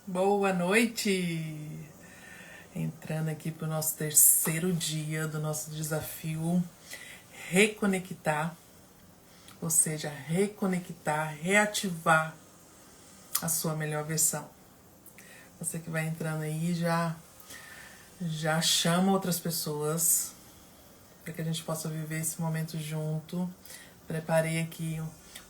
Boa noite! Entrando aqui para o nosso terceiro dia do nosso desafio reconectar, ou seja, reconectar, reativar a sua melhor versão. Você que vai entrando aí já chama outras pessoas para que a gente possa viver esse momento junto. Preparei aqui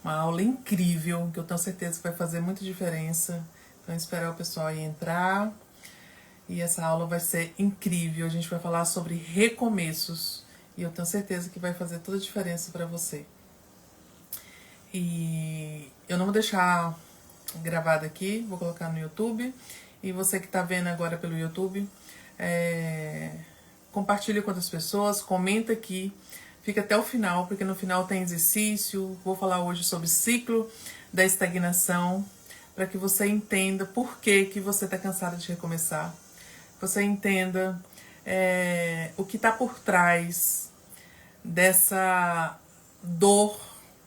uma aula incrível que eu tenho certeza que vai fazer muita diferença. Então, esperar o pessoal aí entrar. E essa aula vai ser incrível. A gente vai falar sobre recomeços. E eu tenho certeza que vai fazer toda a diferença para você. E eu não vou deixar gravado aqui. Vou colocar no YouTube. E você que está vendo agora pelo YouTube, compartilhe com outras pessoas. Comenta aqui. Fica até o final, porque no final tem exercício. Vou falar hoje sobre ciclo da estagnação, para que você entenda por que você está cansado de recomeçar. Você entenda o que está por trás dessa dor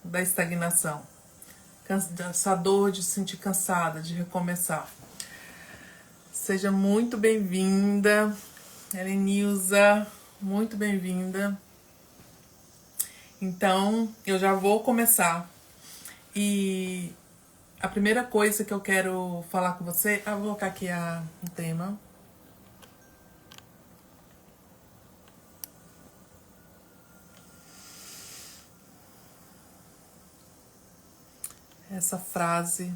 da estagnação. Essa dor de se sentir cansada, de recomeçar. Seja muito bem-vinda, Helenilza, muito bem-vinda. Então, eu já vou começar. E a primeira coisa que eu quero falar com você... vou colocar aqui o tema. Essa frase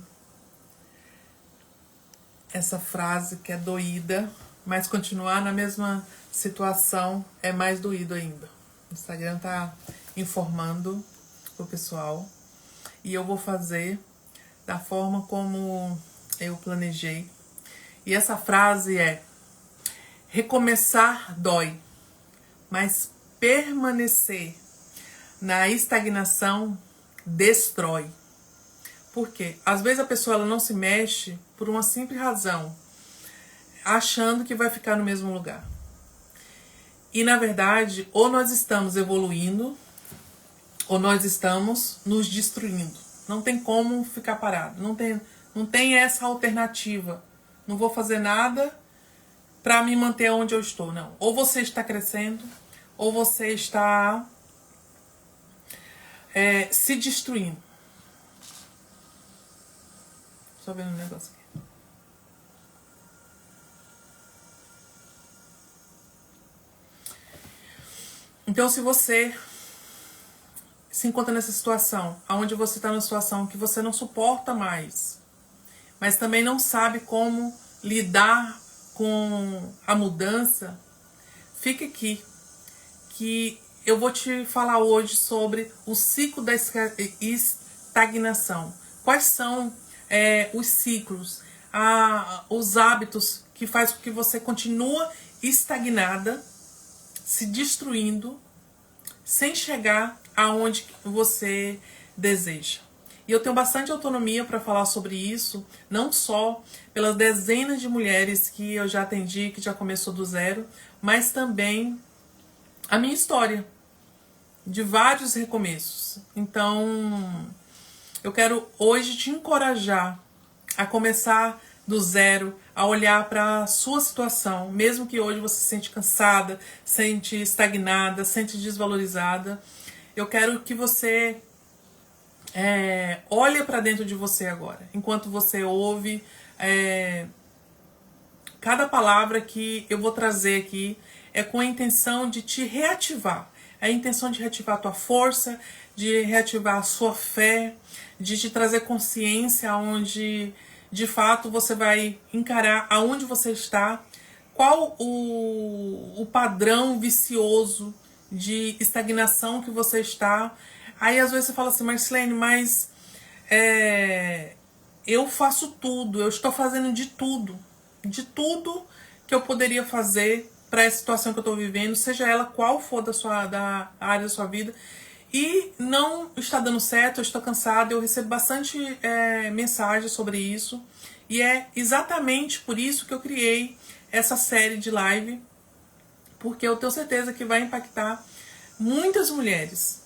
que é doída, mas continuar na mesma situação é mais doído ainda. O Instagram tá informando o pessoal. E eu vou fazer da forma como eu planejei. E essa frase é: recomeçar dói, mas permanecer na estagnação destrói. Por quê? Às vezes a pessoa ela não se mexe por uma simples razão, achando que vai ficar no mesmo lugar. E na verdade, ou nós estamos evoluindo, ou nós estamos nos destruindo. Não tem como ficar parado. Não tem essa alternativa. Não vou fazer nada para me manter onde eu estou. Não. Ou você está crescendo, ou você está se destruindo. Só vendo um negócio aqui. Então, se você se encontra nessa situação, onde você está numa situação que você não suporta mais, mas também não sabe como lidar com a mudança, fique aqui, que eu vou te falar hoje sobre o ciclo da estagnação. Quais são os ciclos, os hábitos que faz com que você continue estagnada, se destruindo, sem chegar aonde você deseja. E eu tenho bastante autonomia para falar sobre isso, não só pelas dezenas de mulheres que eu já atendi, que já começou do zero, mas também a minha história de vários recomeços. Então, eu quero hoje te encorajar a começar do zero, a olhar para a sua situação, mesmo que hoje você se sente cansada, sente estagnada, sente desvalorizada. Eu quero que você olhe para dentro de você agora, enquanto você ouve cada palavra que eu vou trazer aqui é com a intenção de te reativar. É a intenção de reativar a tua força, de reativar a sua fé, de te trazer consciência onde de fato você vai encarar aonde você está, qual o padrão vicioso de estagnação que você está. Aí às vezes você fala assim: Marcelene, mas eu faço tudo, eu estou fazendo de tudo que eu poderia fazer para essa situação que eu estou vivendo, seja ela qual for da área da sua vida, e não está dando certo, eu estou cansada. Eu recebo bastante mensagens sobre isso, e é exatamente por isso que eu criei essa série de live, porque eu tenho certeza que vai impactar muitas mulheres,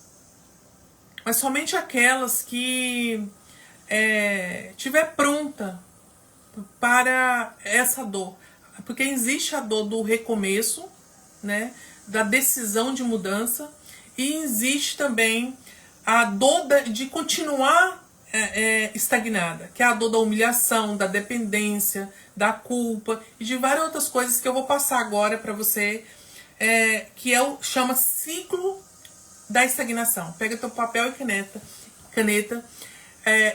mas somente aquelas que tiver pronta para essa dor. Porque existe a dor do recomeço, né, da decisão de mudança, e existe também a dor de continuar estagnada, que é a dor da humilhação, da dependência, da culpa e de várias outras coisas que eu vou passar agora para você, que chama ciclo da estagnação. Pega teu papel e caneta,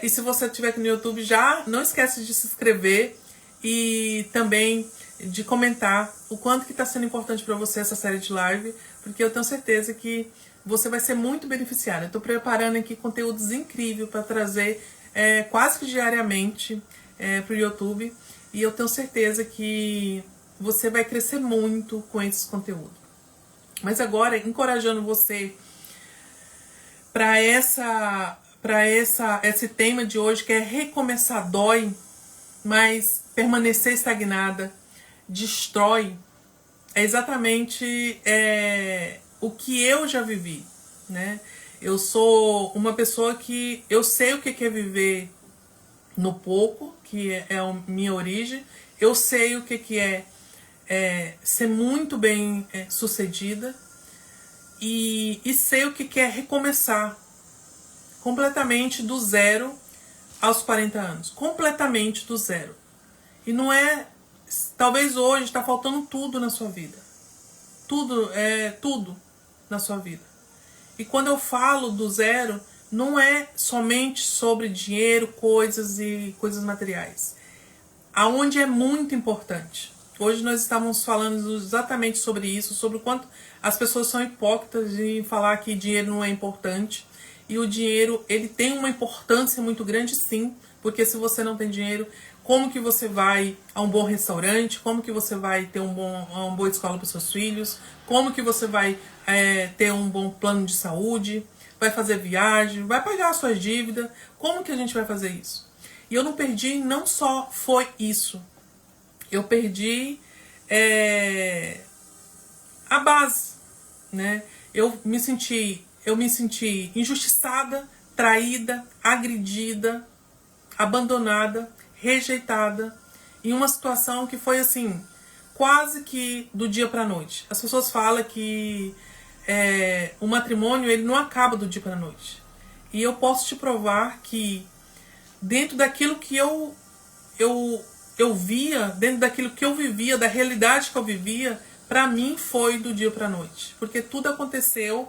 e se você estiver aqui no YouTube, já não esquece de se inscrever e também de comentar o quanto que está sendo importante para você essa série de live, porque eu tenho certeza que você vai ser muito beneficiado. Eu estou preparando aqui conteúdos incríveis para trazer quase que diariamente para o YouTube, e eu tenho certeza que você vai crescer muito com esses conteúdos. Mas agora, encorajando você para esse tema de hoje, que é recomeçar dói, mas permanecer estagnada destrói, é exatamente o que eu já vivi, né? Eu sou uma pessoa que eu sei o que é viver no pouco, que é a minha origem. Eu sei o que é ser muito bem sucedida, e sei o que é recomeçar completamente do zero aos 40 anos. Completamente do zero. E não é... Talvez hoje está faltando tudo na sua vida. Tudo na sua vida. E quando eu falo do zero, não é somente sobre dinheiro, coisas e coisas materiais. Aonde é muito importante. Hoje nós estávamos falando exatamente sobre isso, sobre o quanto as pessoas são hipócritas em falar que dinheiro não é importante. E o dinheiro, ele tem uma importância muito grande, sim, porque se você não tem dinheiro, como que você vai a um bom restaurante, como que você vai ter uma boa escola para os seus filhos, como que você vai ter um bom plano de saúde, vai fazer viagem, vai pagar as suas dívidas, como que a gente vai fazer isso? E eu não perdi, não só foi isso, eu perdi a base, né? Eu me senti injustiçada, traída, agredida, abandonada, rejeitada, em uma situação que foi assim, quase que do dia para a noite. As pessoas falam que o matrimônio, ele não acaba do dia para a noite. E eu posso te provar que dentro daquilo que eu via, dentro daquilo que eu vivia, da realidade que eu vivia, para mim foi do dia para a noite. Porque tudo aconteceu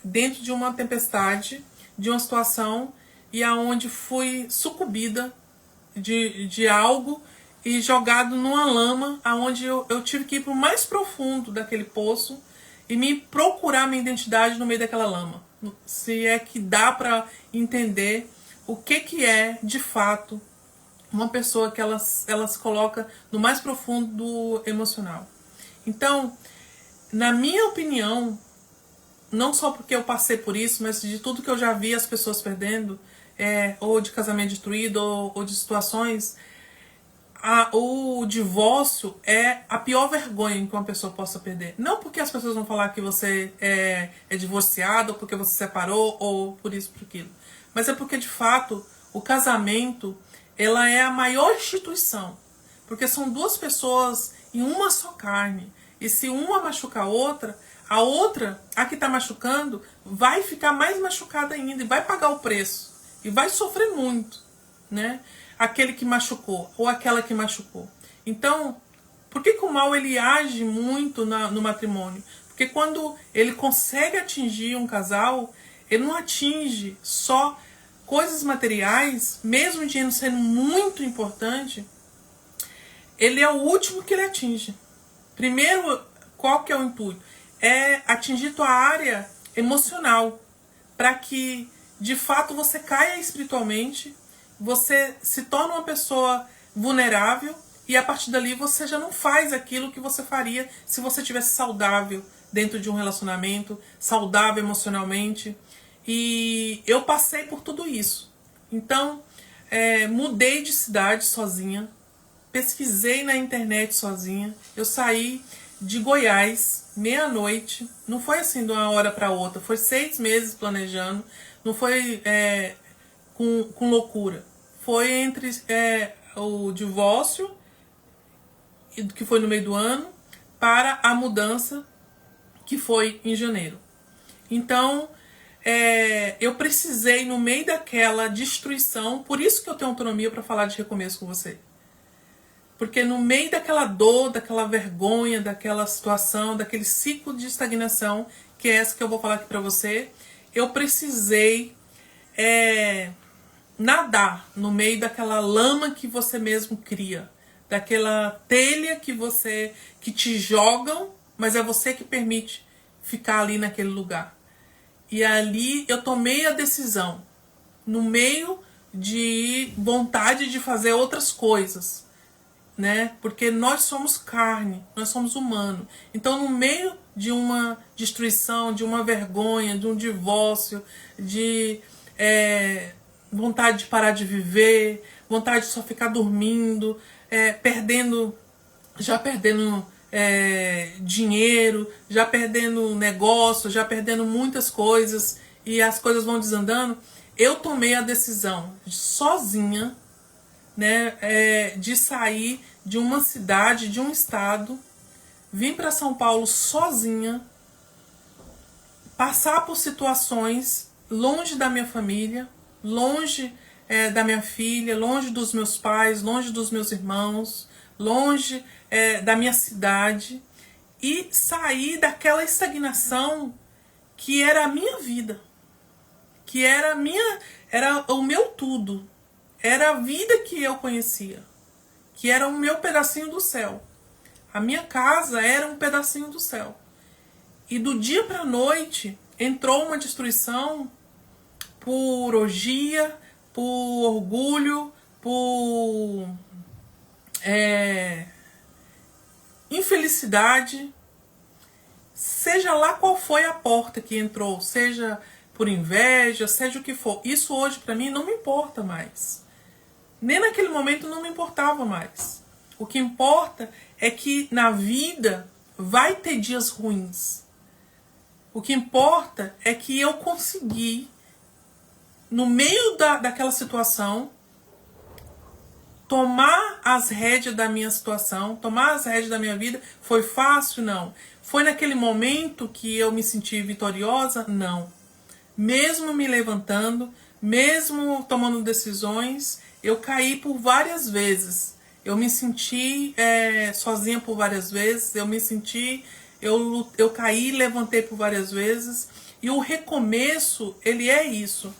dentro de uma tempestade, de uma situação, e aonde fui sucumbida de algo e jogado numa lama, aonde eu tive que ir para o mais profundo daquele poço e me procurar minha identidade no meio daquela lama. Se é que dá para entender o que é, de fato, uma pessoa que ela se coloca no mais profundo do emocional. Então, na minha opinião, não só porque eu passei por isso, mas de tudo que eu já vi as pessoas perdendo, ou de casamento destruído, ou de situações, o divórcio é a pior vergonha que uma pessoa possa perder. Não porque as pessoas vão falar que você é divorciado, ou porque você separou, ou por isso, por aquilo. Mas é porque, de fato, o casamento, ela é a maior instituição. Porque são duas pessoas em uma só carne. E se uma machuca a outra, a que está machucando, vai ficar mais machucada ainda e vai pagar o preço. E vai sofrer muito, né? Aquele que machucou ou aquela que machucou. Então, por que o mal ele age muito no matrimônio? Porque quando ele consegue atingir um casal, ele não atinge só coisas materiais, mesmo o dinheiro sendo muito importante, ele é o último que ele atinge. Primeiro, qual que é o intuito? É atingir tua área emocional, para que de fato você caia espiritualmente, você se torna uma pessoa vulnerável, e a partir dali você já não faz aquilo que você faria se você estivesse saudável dentro de um relacionamento, saudável emocionalmente. E eu passei por tudo isso. Então, mudei de cidade sozinha, pesquisei na internet sozinha, eu saí de Goiás, meia-noite, não foi assim de uma hora para outra, foi 6 meses planejando, não foi com loucura. Foi entre o divórcio, que foi no meio do ano, para a mudança, que foi em janeiro. Então, eu precisei, no meio daquela destruição, por isso que eu tenho autonomia para falar de recomeço com você. Porque no meio daquela dor, daquela vergonha, daquela situação, daquele ciclo de estagnação, que é essa que eu vou falar aqui para você, eu precisei nadar no meio daquela lama que você mesmo cria, daquela telha que te jogam, mas é você que permite ficar ali naquele lugar. E ali eu tomei a decisão, no meio de vontade de fazer outras coisas, né? Porque nós somos carne, nós somos humanos. Então, no meio de uma destruição, de uma vergonha, de um divórcio, de vontade de parar de viver, vontade de só ficar dormindo, perdendo dinheiro, já perdendo negócio, já perdendo muitas coisas, e as coisas vão desandando, eu tomei a decisão sozinha, né, de sair de uma cidade, de um estado, vim para São Paulo sozinha, passar por situações longe da minha família, longe da minha filha, longe dos meus pais, longe dos meus irmãos, longe da minha cidade, e sair daquela estagnação que era a minha vida, que era o meu tudo, era a vida que eu conhecia, que era o meu pedacinho do céu. A minha casa era um pedacinho do céu. E do dia para a noite entrou uma destruição por orgia, por orgulho, por infelicidade, seja lá qual foi a porta que entrou, seja por inveja, seja o que for. Isso hoje para mim não me importa mais. Nem naquele momento não me importava mais. O que importa é que na vida vai ter dias ruins. O que importa é que eu consegui, no meio daquela situação, tomar as rédeas da minha situação, tomar as rédeas da minha vida. Foi fácil? Não. Foi naquele momento que eu me senti vitoriosa? Não. Mesmo me levantando, mesmo tomando decisões, eu caí por várias vezes. Eu me senti sozinha por várias vezes. Eu caí e levantei por várias vezes. E o recomeço, ele é isso.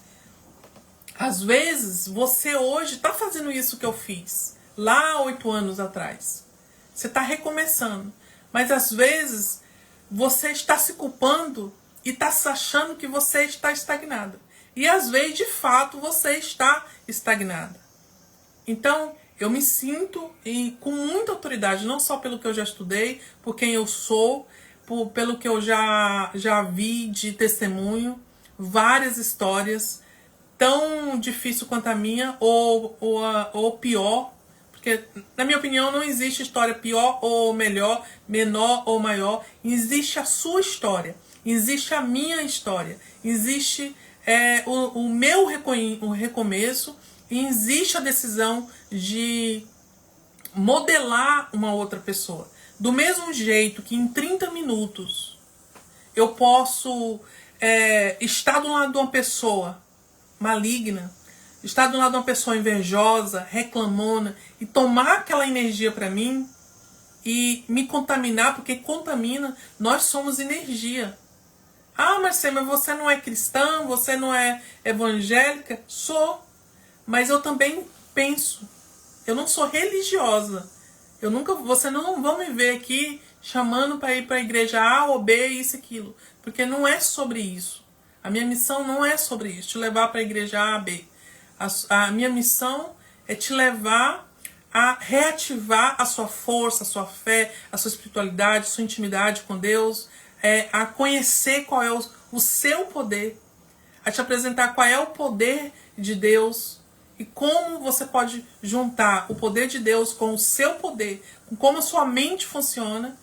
Às vezes, você hoje está fazendo isso que eu fiz, lá 8 anos atrás. Você está recomeçando. Mas às vezes, você está se culpando e está achando que você está estagnada. E às vezes, de fato, você está estagnada. Então, eu me sinto com muita autoridade, não só pelo que eu já estudei, por quem eu sou, pelo que eu já vi de testemunho, várias histórias, tão difícil quanto a minha, ou pior, porque, na minha opinião, não existe história pior ou melhor, menor ou maior. Existe a sua história, existe a minha história, existe o meu recomeço, e existe a decisão de modelar uma outra pessoa. Do mesmo jeito que em 30 minutos eu posso estar do lado de uma pessoa maligna, estar do lado de uma pessoa invejosa, reclamona, e tomar aquela energia para mim e me contaminar, porque contamina. Nós somos energia. Ah, Marcelo, mas você não é cristã, você não é evangélica? Sou, mas eu também penso. Eu não sou religiosa. Você não vai me ver aqui chamando para ir para a igreja A ou B, isso e aquilo, porque não é sobre isso. A minha missão não é sobre isso, te levar para a igreja A, B. A minha missão é te levar a reativar a sua força, a sua fé, a sua espiritualidade, a sua intimidade com Deus, a conhecer qual é o seu poder, a te apresentar qual é o poder de Deus e como você pode juntar o poder de Deus com o seu poder, com como a sua mente funciona,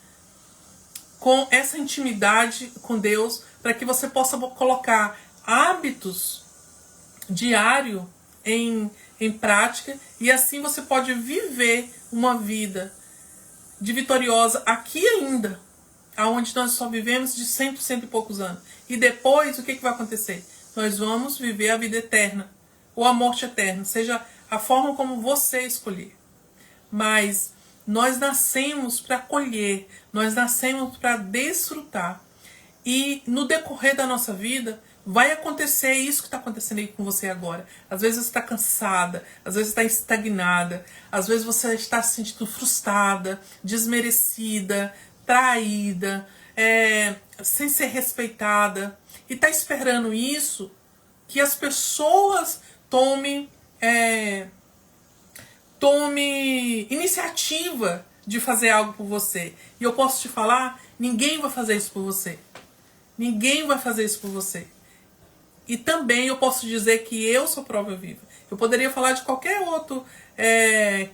com essa intimidade com Deus, para que você possa colocar hábitos diários em em prática, e assim você pode viver uma vida de vitoriosa aqui ainda, aonde nós só vivemos de 100, 100 e poucos anos. E depois, o que vai acontecer? Nós vamos viver a vida eterna, ou a morte eterna, seja a forma como você escolher. Mas nós nascemos para colher, nós nascemos para desfrutar. E no decorrer da nossa vida, vai acontecer isso que está acontecendo aí com você agora. Às vezes você está cansada, às vezes está estagnada, às vezes você está se sentindo frustrada, desmerecida, traída, sem ser respeitada. E está esperando isso, que as pessoas tomem iniciativa de fazer algo por você. E eu posso te falar, ninguém vai fazer isso por você. Ninguém vai fazer isso por você. E também eu posso dizer que eu sou prova viva. Eu poderia falar de qualquer outro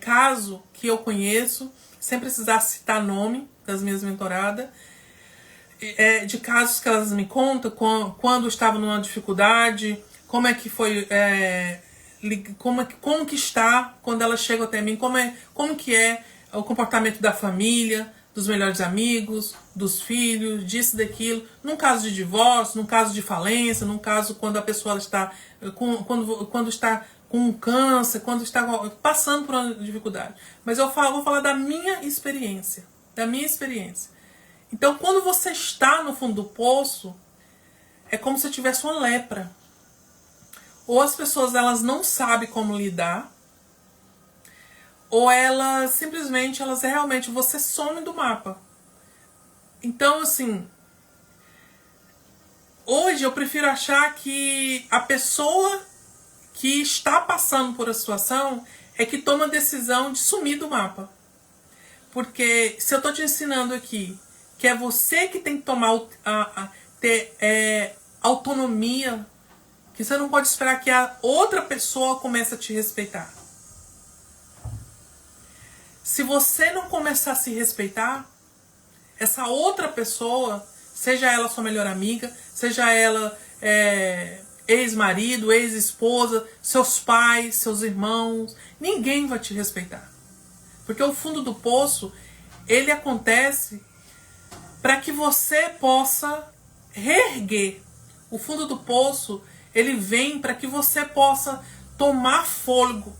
caso que eu conheço, sem precisar citar nome das minhas mentoradas, de casos que elas me contam, quando estava numa dificuldade, como é que foi... como que está quando ela chega até mim, como que é o comportamento da família, dos melhores amigos, dos filhos, disso, daquilo, num caso de divórcio, num caso de falência, num caso quando a pessoa está quando está com um câncer, quando está passando por uma dificuldade. Mas eu vou falar da minha experiência, Então, quando você está no fundo do poço, é como se tivesse uma lepra. Ou as pessoas elas não sabem como lidar, ou elas simplesmente, realmente, você some do mapa. Então, assim, hoje eu prefiro achar que a pessoa que está passando por a situação é que toma a decisão de sumir do mapa. Porque se eu estou te ensinando aqui que é você que tem que tomar ter autonomia, que você não pode esperar que a outra pessoa comece a te respeitar. Se você não começar a se respeitar, essa outra pessoa, seja ela sua melhor amiga, seja ela ex-marido, ex-esposa, seus pais, seus irmãos, ninguém vai te respeitar. Porque o fundo do poço, ele acontece para que você possa reerguer. O fundo do poço, ele vem para que você possa tomar fôlego.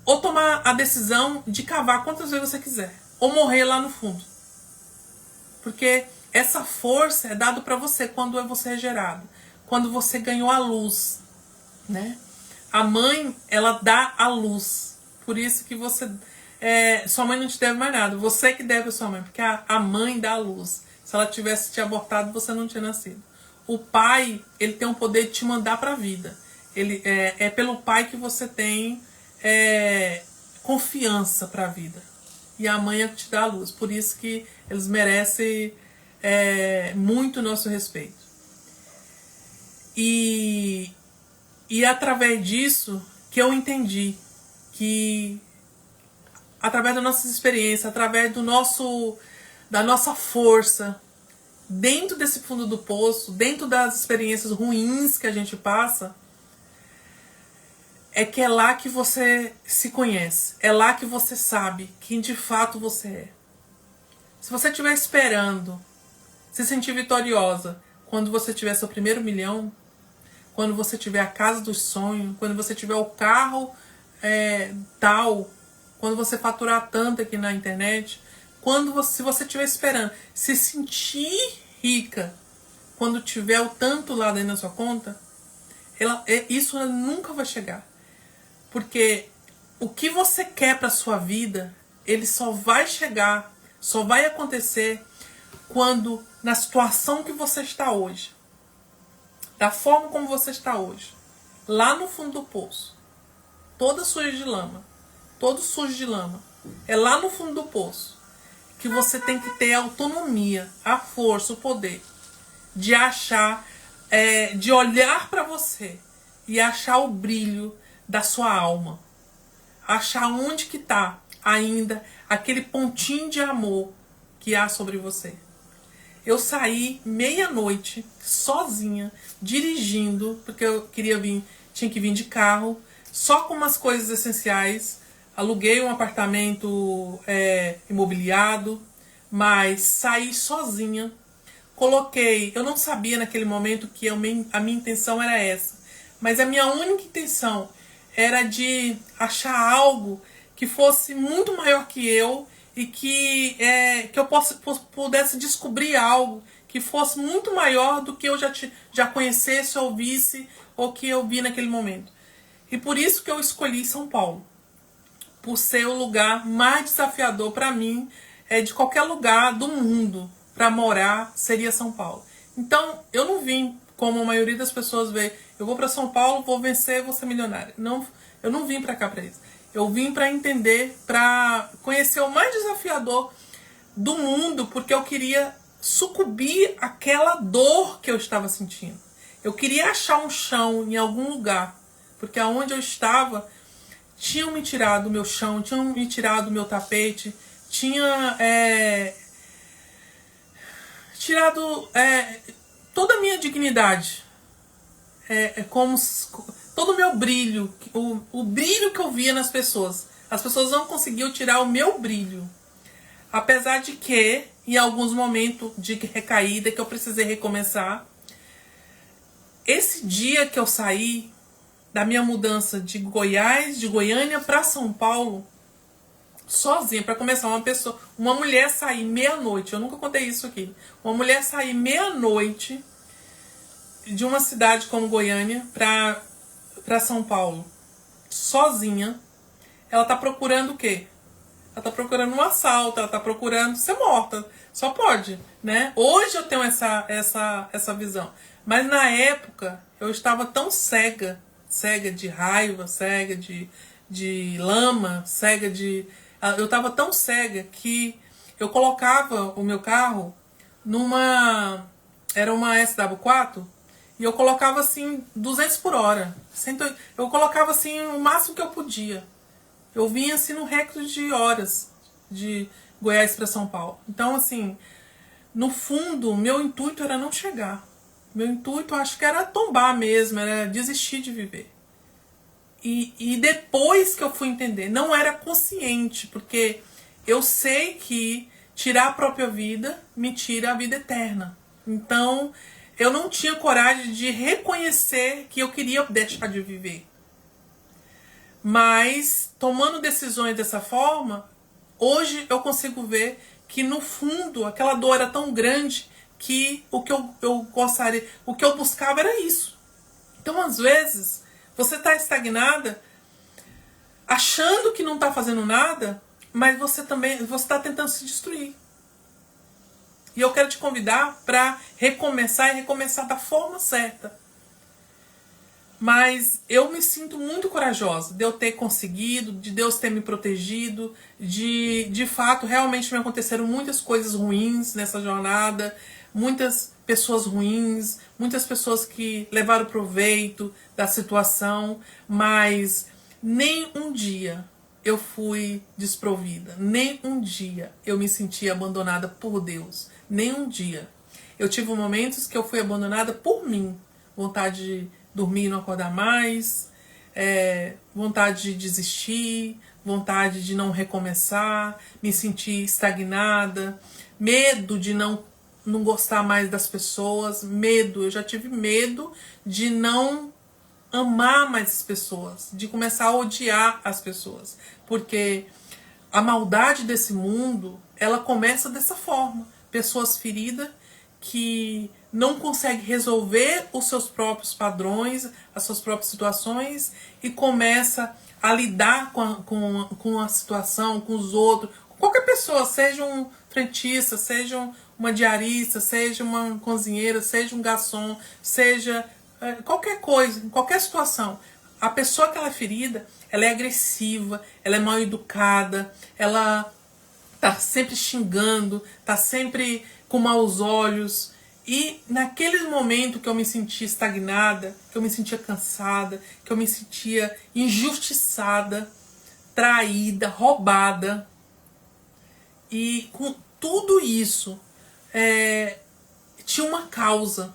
Ou tomar a decisão de cavar quantas vezes você quiser. Ou morrer lá no fundo. Porque essa força é dada para você quando você é gerado. Quando você ganhou a luz. Né? A mãe, ela dá a luz. Por isso que você... sua mãe não te deve mais nada. Você que deve a sua mãe. Porque a mãe dá a luz. Se ela tivesse te abortado, você não tinha nascido. O pai, ele tem o poder de te mandar para a vida. É pelo pai que você tem confiança para a vida. E a mãe é que te dá a luz. Por isso que eles merecem muito o nosso respeito. E através disso que eu entendi que através das nossas experiências, através da nossa força, dentro desse fundo do poço, dentro das experiências ruins que a gente passa, é que é lá que você se conhece. É lá que você sabe quem de fato você é. Se você estiver esperando se sentir vitoriosa quando você tiver seu primeiro 1 milhão, quando você tiver a casa dos sonhos, quando você tiver o carro tal, quando você faturar tanto aqui na internet, se você estiver esperando se sentir rica quando tiver o tanto lá dentro da sua conta, isso nunca vai chegar. Porque o que você quer para sua vida, ele só vai chegar, só vai acontecer quando, na situação que você está hoje, da forma como você está hoje, lá no fundo do poço, toda suja de lama, todo sujo de lama, é lá no fundo do poço que você tem que ter a autonomia, a força, o poder de achar, de olhar para você e achar o brilho da sua alma. Achar onde que está ainda aquele pontinho de amor que há sobre você. Eu saí meia-noite, sozinha, dirigindo, porque eu tinha que vir de carro, só com umas coisas essenciais. Aluguei um apartamento imobiliado, mas saí sozinha. Coloquei, eu não sabia naquele momento que a minha intenção era essa, mas a minha única intenção era de achar algo que fosse muito maior que eu e que eu pudesse descobrir algo que fosse muito maior do que eu já conhecesse, ouvisse ou que eu vi naquele momento. E por isso que eu escolhi São Paulo, por ser o lugar mais desafiador para mim, de qualquer lugar do mundo para morar seria São Paulo. Então eu não vim como a maioria das pessoas vê, eu vou para São Paulo, vou vencer, vou ser milionário. Não, eu não vim para cá para isso. Eu vim para entender, para conhecer o mais desafiador do mundo, porque eu queria sucumbir àquela dor que eu estava sentindo. Eu queria achar um chão em algum lugar, porque aonde eu estava tinham me tirado o meu chão, tinham me tirado o meu tapete, tinha tirado toda a minha dignidade, como todo o meu brilho, o brilho que eu via nas pessoas. As pessoas não conseguiam tirar o meu brilho. Apesar de que, em alguns momentos de recaída, que eu precisei recomeçar, esse dia que eu saí da minha mudança de Goiás, de Goiânia para São Paulo, sozinha, para começar, uma mulher sair meia-noite, eu nunca contei isso aqui, uma mulher sair meia-noite de uma cidade como Goiânia para São Paulo, sozinha, ela tá procurando o quê? Ela tá procurando um assalto, ela tá procurando ser morta. Só pode, né? Hoje eu tenho essa visão. Mas na época eu estava tão cega de raiva, cega de lama, cega de... Eu estava tão cega que eu colocava o meu carro numa... Era uma SW4 e eu colocava assim 200 por hora. Eu colocava assim o máximo que eu podia. Eu vinha assim no recorde de horas de Goiás para São Paulo. Então, assim, no fundo, meu intuito era não chegar. Meu intuito, acho que era tombar mesmo, era desistir de viver. E depois que eu fui entender, não era consciente, porque eu sei que tirar a própria vida me tira a vida eterna. Então, eu não tinha coragem de reconhecer que eu queria deixar de viver. Mas, tomando decisões dessa forma, hoje eu consigo ver que no fundo aquela dor era tão grande que o que eu gostaria, o que eu buscava era isso. Então, às vezes, você está estagnada, achando que não está fazendo nada, mas você está tentando se destruir. E eu quero te convidar para recomeçar e recomeçar da forma certa. Mas eu me sinto muito corajosa de eu ter conseguido, de Deus ter me protegido, de fato, realmente me aconteceram muitas coisas ruins nessa jornada, muitas pessoas ruins, muitas pessoas que levaram proveito da situação, mas nem um dia eu fui desprovida, nem um dia eu me senti abandonada por Deus, nem um dia. Eu tive momentos que eu fui abandonada por mim, vontade de dormir e não acordar mais, vontade de desistir, vontade de não recomeçar, me sentir estagnada, medo de não gostar mais das pessoas, medo, eu já tive medo de não amar mais as pessoas, de começar a odiar as pessoas, porque a maldade desse mundo, ela começa dessa forma, pessoas feridas que não conseguem resolver os seus próprios padrões, as suas próprias situações e começa a lidar com a situação, com os outros, com qualquer pessoa, seja um frentista, seja uma diarista, seja uma cozinheira, seja um garçom, seja qualquer coisa, em qualquer situação. A pessoa que ela é ferida, ela é agressiva, ela é mal educada, ela tá sempre xingando, tá sempre com maus olhos. E naquele momento que eu me sentia estagnada, que eu me sentia cansada, que eu me sentia injustiçada, traída, roubada, e com tudo isso tinha uma causa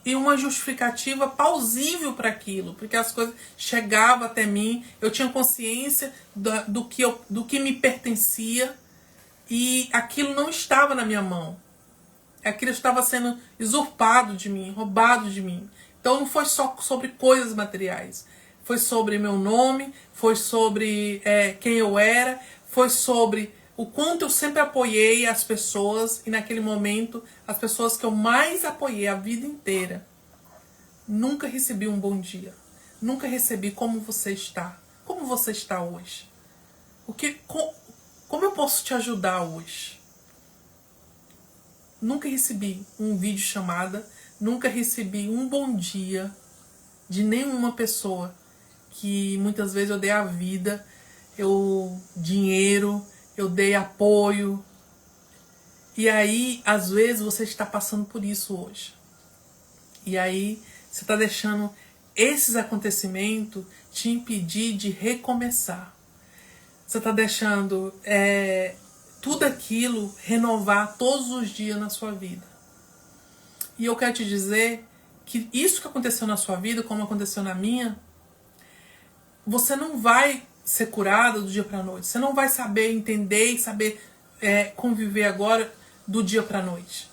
e uma justificativa plausível para aquilo, porque as coisas chegavam até mim, eu tinha consciência do que me pertencia e aquilo não estava na minha mão. Aquilo estava sendo usurpado de mim, roubado de mim. Então não foi só sobre coisas materiais. Foi sobre meu nome, foi sobre quem eu era, foi sobre o quanto eu sempre apoiei as pessoas. E naquele momento, as pessoas que eu mais apoiei a vida inteira, nunca recebi um bom dia. Nunca recebi como você está. Como você está hoje? Como eu posso te ajudar hoje? Nunca recebi um vídeo chamada, nunca recebi um bom dia de nenhuma pessoa que muitas vezes eu dei a vida, dinheiro, eu dei apoio. E aí, às vezes, você está passando por isso hoje. E aí, você está deixando esses acontecimentos te impedir de recomeçar. Você está deixando tudo aquilo renovar todos os dias na sua vida. E eu quero te dizer que isso que aconteceu na sua vida, como aconteceu na minha, você não vai ser curado do dia para a noite. Você não vai saber entender e saber conviver agora do dia para a noite.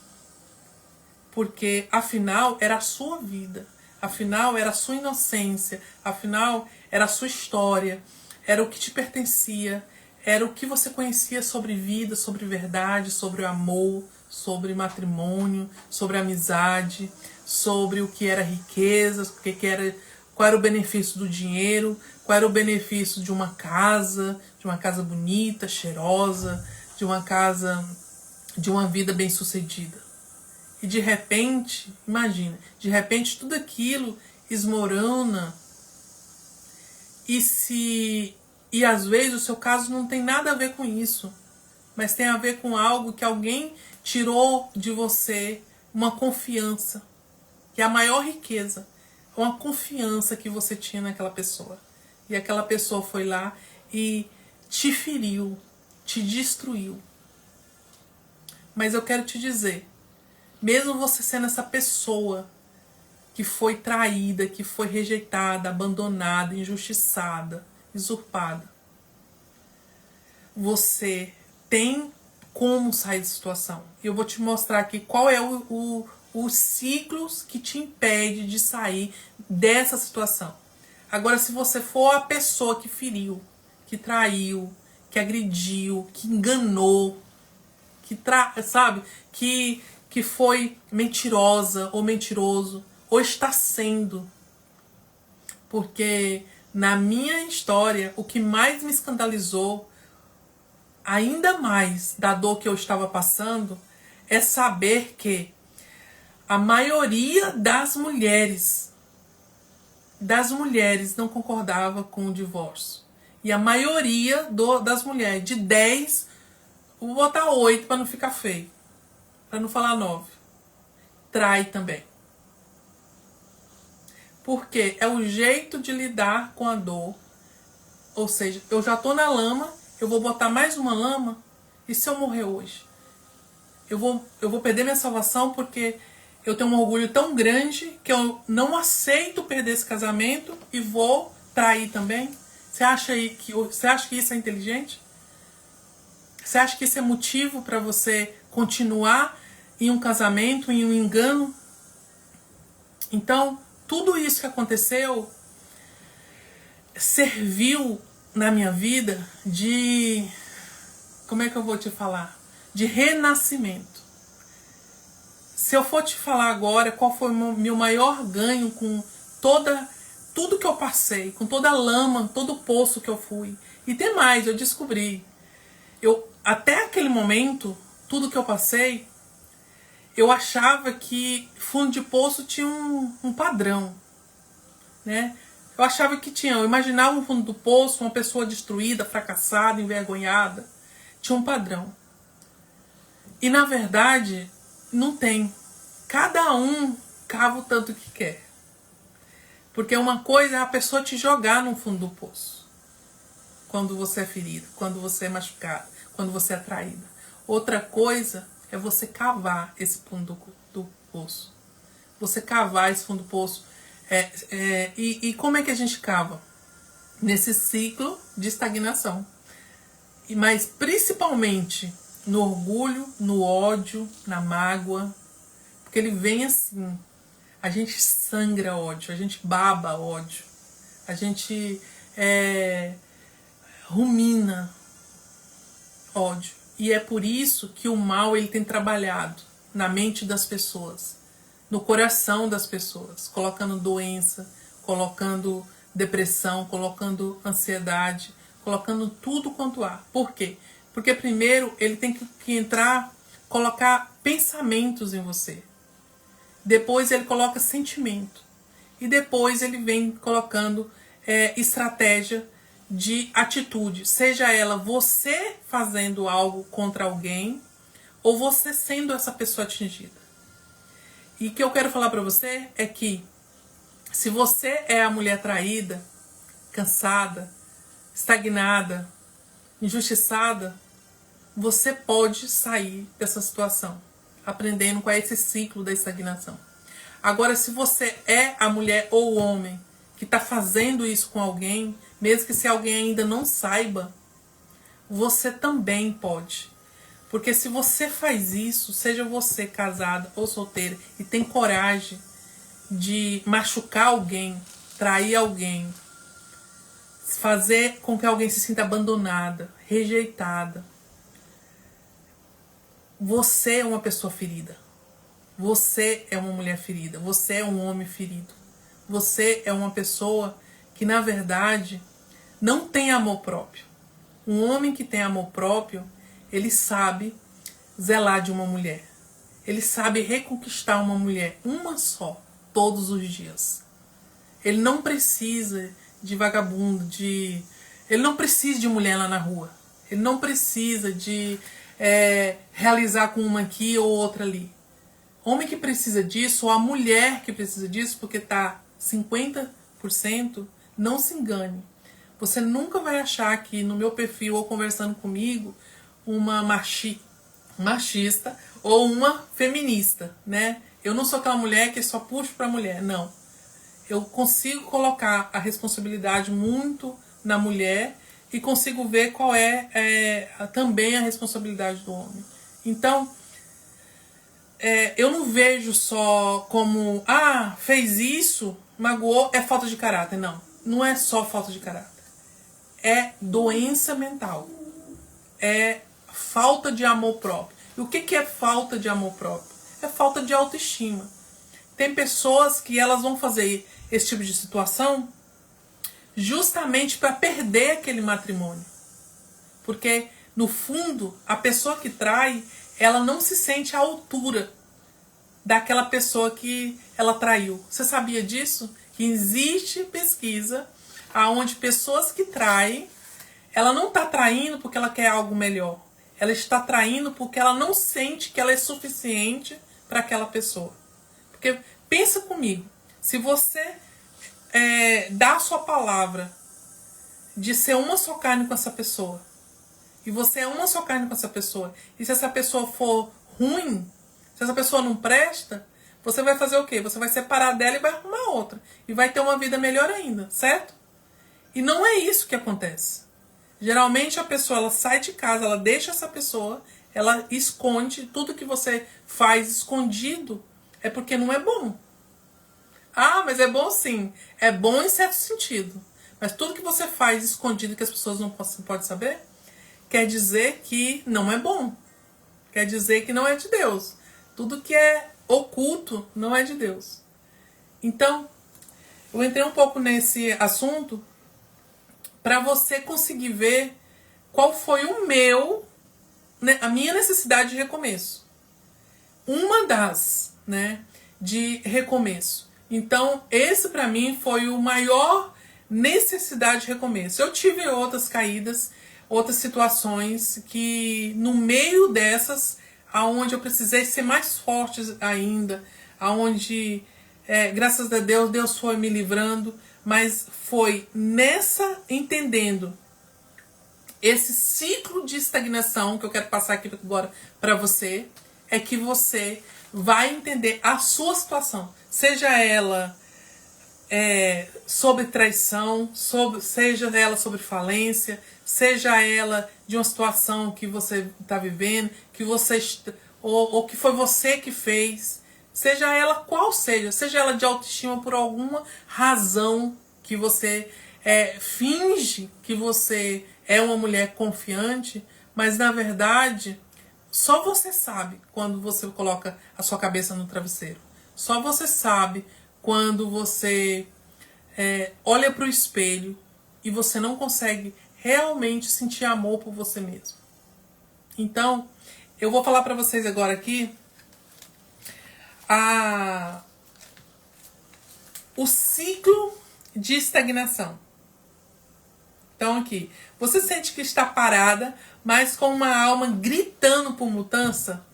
Porque afinal era a sua vida. Afinal era a sua inocência. Afinal era a sua história. Era o que te pertencia. Era o que você conhecia sobre vida, sobre verdade, sobre o amor, sobre matrimônio, sobre amizade, sobre o que era riqueza, qual era o benefício do dinheiro, qual era o benefício de uma casa bonita, cheirosa, de uma vida bem-sucedida. E de repente, imagina, de repente tudo aquilo esmorona e às vezes o seu caso não tem nada a ver com isso, mas tem a ver com algo que alguém tirou de você, uma confiança, que é a maior riqueza, uma confiança que você tinha naquela pessoa. E aquela pessoa foi lá e te feriu, te destruiu. Mas eu quero te dizer, mesmo você sendo essa pessoa que foi traída, que foi rejeitada, abandonada, injustiçada, usurpada, você tem como sair da situação. Eu vou te mostrar aqui qual é os ciclos que te impede de sair dessa situação. Agora, se você for a pessoa que feriu, que traiu, que agrediu, que enganou, que foi mentirosa ou mentiroso, ou está sendo. Porque na minha história, o que mais me escandalizou, ainda mais da dor que eu estava passando, é saber que a maioria das mulheres não concordava com o divórcio. E a maioria das mulheres, de 10, vou botar 8 para não ficar feio, para não falar 9, trai também. Porque é o jeito de lidar com a dor. Ou seja, eu já estou na lama, eu vou botar mais uma lama, e se eu morrer hoje? Eu vou perder minha salvação porque eu tenho um orgulho tão grande que eu não aceito perder esse casamento e vou trair também? Você acha que isso é inteligente? Você acha que isso é motivo para você continuar em um casamento, em um engano? Então, tudo isso que aconteceu serviu na minha vida de... Como é que eu vou te falar? De renascimento. Se eu for te falar agora qual foi o meu maior ganho com tudo que eu passei, com toda a lama, todo o poço que eu fui. E tem mais, eu descobri. Até aquele momento, tudo que eu passei, eu achava que fundo de poço tinha um padrão, né? Eu imaginava um fundo do poço, uma pessoa destruída, fracassada, envergonhada. Tinha um padrão. E na verdade, não tem. Cada um cava o tanto que quer. Porque uma coisa é a pessoa te jogar no fundo do poço. Quando você é ferido, quando você é machucado, quando você é traída. Outra coisa é você cavar esse fundo do poço. você cavar esse fundo do poço. E como é que a gente cava? Nesse ciclo de estagnação. Mas principalmente no orgulho, no ódio, na mágoa. Porque ele vem assim. A gente sangra ódio, a gente baba ódio. A gente rumina ódio. E é por isso que o mal ele tem trabalhado na mente das pessoas, no coração das pessoas, colocando doença, colocando depressão, colocando ansiedade, colocando tudo quanto há. Por quê? Porque primeiro ele tem que entrar, colocar pensamentos em você. Depois ele coloca sentimento. E depois ele vem colocando estratégia de atitude. Seja ela você fazendo algo contra alguém ou você sendo essa pessoa atingida. E o que eu quero falar para você é que se você é a mulher traída, cansada, estagnada, injustiçada, você pode sair dessa situação, aprendendo qual é esse ciclo da estagnação. Agora, se você é a mulher ou o homem que está fazendo isso com alguém, mesmo que se alguém ainda não saiba, você também pode. Porque se você faz isso, seja você casada ou solteira, e tem coragem de machucar alguém, trair alguém, fazer com que alguém se sinta abandonada, rejeitada, você é uma pessoa ferida. Você é uma mulher ferida. Você é um homem ferido. Você é uma pessoa que, na verdade, não tem amor próprio. Um homem que tem amor próprio, ele sabe zelar de uma mulher. Ele sabe reconquistar uma mulher, uma só, todos os dias. Ele não precisa de vagabundo, ele não precisa de mulher lá na rua. Ele não precisa de realizar com uma aqui ou outra ali. Homem que precisa disso, ou a mulher que precisa disso, porque está 50%, não se engane. Você nunca vai achar que no meu perfil ou conversando comigo uma machista ou uma feminista, né? Eu não sou aquela mulher que só puxo para a mulher, não. Eu consigo colocar a responsabilidade muito na mulher e consigo ver qual também a responsabilidade do homem. Então, eu não vejo só como, fez isso, magoou, é falta de caráter. Não, não é só falta de caráter. É doença mental. É falta de amor próprio. E o que é falta de amor próprio? É falta de autoestima. Tem pessoas que elas vão fazer esse tipo de situação justamente para perder aquele matrimônio. Porque, no fundo, a pessoa que trai, ela não se sente à altura daquela pessoa que ela traiu. Você sabia disso? Que existe pesquisa onde pessoas que traem, ela não está traindo porque ela quer algo melhor. Ela está traindo porque ela não sente que ela é suficiente para aquela pessoa. Porque, pensa comigo, se você dá a sua palavra de ser uma só carne com essa pessoa, e você é uma só carne com essa pessoa, e se essa pessoa for ruim, se essa pessoa não presta, você vai fazer o quê? Você vai separar dela e vai arrumar outra. E vai ter uma vida melhor ainda, certo? E não é isso que acontece. Geralmente a pessoa ela sai de casa, ela deixa essa pessoa, ela esconde, tudo que você faz escondido é porque não é bom. Mas é bom sim. É bom em certo sentido. Mas tudo que você faz escondido que as pessoas não podem saber, quer dizer que não é bom. Quer dizer que não é de Deus. Tudo que é oculto não é de Deus. Então, eu entrei um pouco nesse assunto para você conseguir ver qual foi a minha necessidade de recomeço. Uma das, de recomeço. Então, esse para mim foi o maior necessidade de recomeço. Eu tive outras caídas, outras situações que no meio dessas, aonde eu precisei ser mais forte ainda, aonde, graças a Deus, Deus foi me livrando, mas foi entendendo esse ciclo de estagnação que eu quero passar aqui agora para você, é que você vai entender a sua situação. Seja ela sobre traição, seja ela sobre falência, seja ela de uma situação que você está vivendo, que você ou que foi você que fez, seja ela qual seja ela de autoestima por alguma razão que você finge que você é uma mulher confiante, mas na verdade só você sabe quando você coloca a sua cabeça no travesseiro. Só você sabe quando você olha para o espelho e você não consegue realmente sentir amor por você mesmo. Então, eu vou falar para vocês agora aqui o ciclo de estagnação. Então aqui, você sente que está parada, mas com uma alma gritando por mudança?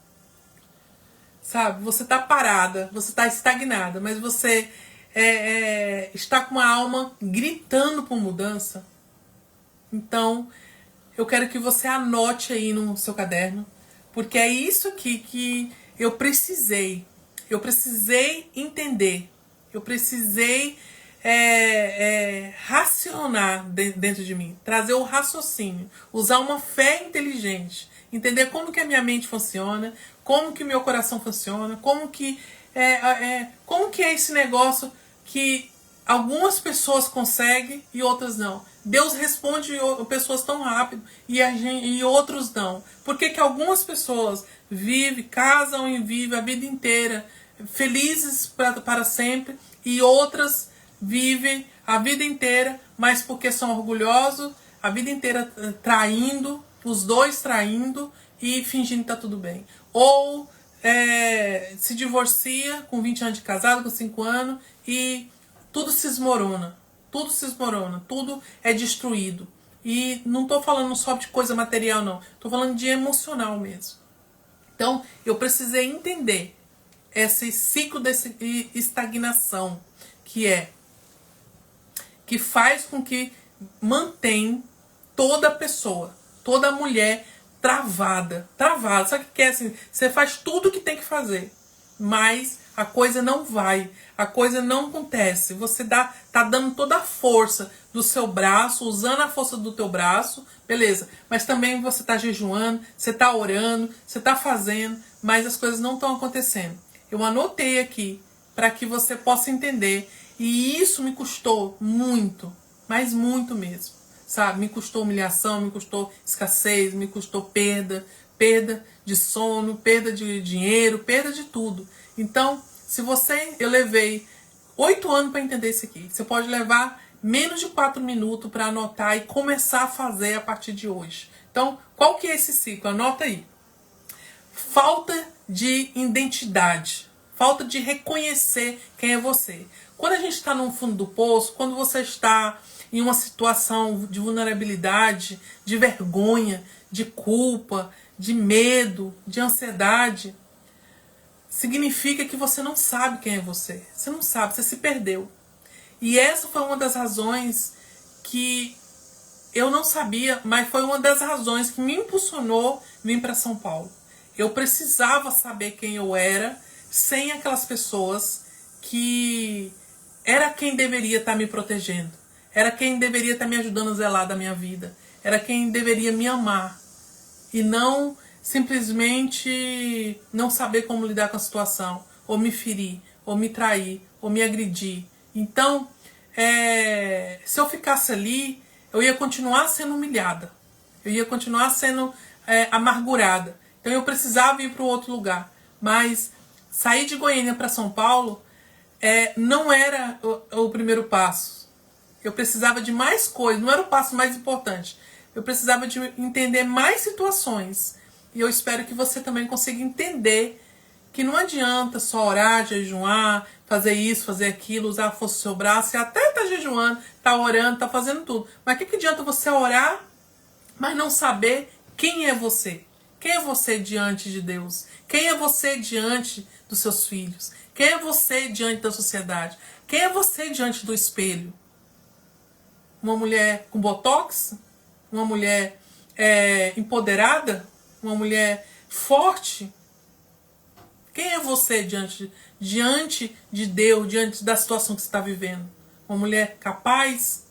Sabe, você está parada, você está estagnada, mas você está com uma alma gritando por mudança? Então, eu quero que você anote aí no seu caderno, porque é isso aqui que eu precisei. Eu precisei entender. Eu precisei racionar dentro de mim. Trazer o raciocínio. Usar uma fé inteligente. Entender como que a minha mente funciona. Como que o meu coração funciona. Como que é esse negócio que algumas pessoas conseguem e outras não. Deus responde pessoas tão rápido e outros não. Por que algumas pessoas casam e vivem a vida inteira felizes para sempre e outras vivem a vida inteira, mas porque são orgulhosos, a vida inteira traindo, os dois traindo e fingindo que tá tudo bem. Ou se divorcia com 20 anos de casado, com 5 anos e tudo se desmorona. Tudo se desmorona, tudo é destruído. E não estou falando só de coisa material, não. Estou falando de emocional mesmo. Então, eu precisei entender esse ciclo de estagnação, que faz com que mantém toda pessoa, toda mulher travada. Sabe o que é assim? Você faz tudo o que tem que fazer, mas a coisa não vai, a coisa não acontece. Você tá dando toda a força do seu braço, usando a força do teu braço, beleza. Mas também você tá jejuando, você tá orando, você tá fazendo, mas as coisas não estão acontecendo. Eu anotei aqui para que você possa entender. E isso me custou muito, mas muito mesmo. Sabe? Me custou humilhação, me custou escassez, me custou perda de sono, perda de dinheiro, perda de tudo. Então, eu levei 8 anos para entender isso aqui. Você pode levar menos de 4 minutos para anotar e começar a fazer a partir de hoje. Então, qual que é esse ciclo? Anota aí. Falta de identidade. Falta de reconhecer quem é você. Quando a gente está no fundo do poço, quando você está em uma situação de vulnerabilidade, de vergonha, de culpa, de medo, de ansiedade, significa que você não sabe quem é você. Você não sabe, você se perdeu. E essa foi uma das razões que eu não sabia, mas foi uma das razões que me impulsionou vir para São Paulo. Eu precisava saber quem eu era, sem aquelas pessoas que era quem deveria estar me protegendo. Era quem deveria estar me ajudando a zelar da minha vida. Era quem deveria me amar. E não simplesmente não saber como lidar com a situação. Ou me ferir, ou me trair, ou me agredir. Então, se eu ficasse ali, eu ia continuar sendo humilhada. Eu ia continuar sendo amargurada. Então eu precisava ir para outro lugar. Mas sair de Goiânia para São Paulo não era o primeiro passo. Eu precisava de mais coisas, não era o passo mais importante. Eu precisava de entender mais situações. E eu espero que você também consiga entender que não adianta só orar, jejuar, fazer isso, fazer aquilo, usar a força do seu braço, e até tá jejuando, tá orando, tá fazendo tudo. Mas o que adianta você orar, mas não saber quem é você? Quem é você diante de Deus? Quem é você diante dos seus filhos? Quem é você diante da sociedade? Quem é você diante do espelho? Uma mulher com botox? Uma mulher empoderada? Uma mulher forte? Quem é você diante de Deus, diante da situação que você está vivendo? Uma mulher capaz?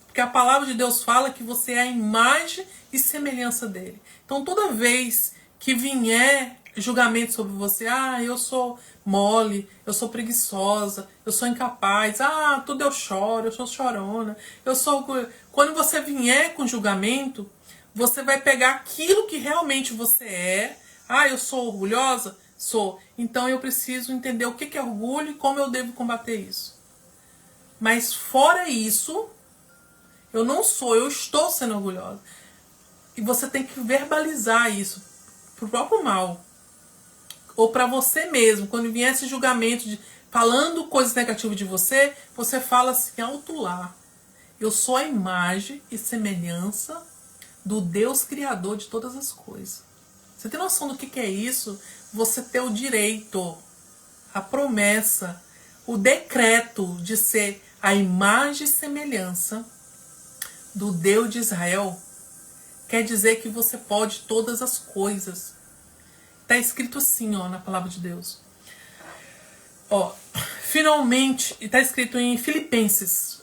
Porque a palavra de Deus fala que você é a imagem e semelhança dele. Então toda vez que vier julgamento sobre você, eu sou mole, eu sou preguiçosa, eu sou incapaz, tudo eu sou chorona, Quando você vier com julgamento, você vai pegar aquilo que realmente você é. Eu sou orgulhosa? Sou. Então eu preciso entender o que é orgulho e como eu devo combater isso. Mas fora isso, eu não sou, eu estou sendo orgulhosa. E você tem que verbalizar isso pro próprio mal. Ou para você mesmo. Quando vier esse julgamento falando coisas negativas de você, você fala assim, alto lá. Eu sou a imagem e semelhança do Deus Criador de todas as coisas. Você tem noção do que é isso? Você ter o direito, a promessa, o decreto de ser a imagem e semelhança do Deus de Israel, quer dizer que você pode todas as coisas. Está escrito assim, na palavra de Deus. Finalmente, está escrito em Filipenses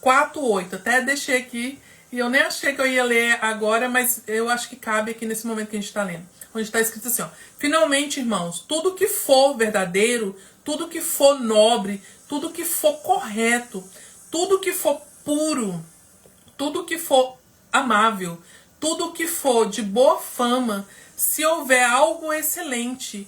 4:8. Até deixei aqui, e eu nem achei que eu ia ler agora, mas eu acho que cabe aqui nesse momento que a gente está lendo. Onde está escrito assim, finalmente, irmãos, tudo que for verdadeiro, tudo que for nobre, tudo que for correto, tudo que for puro, tudo que for amável, tudo que for de boa fama, se houver algo excelente,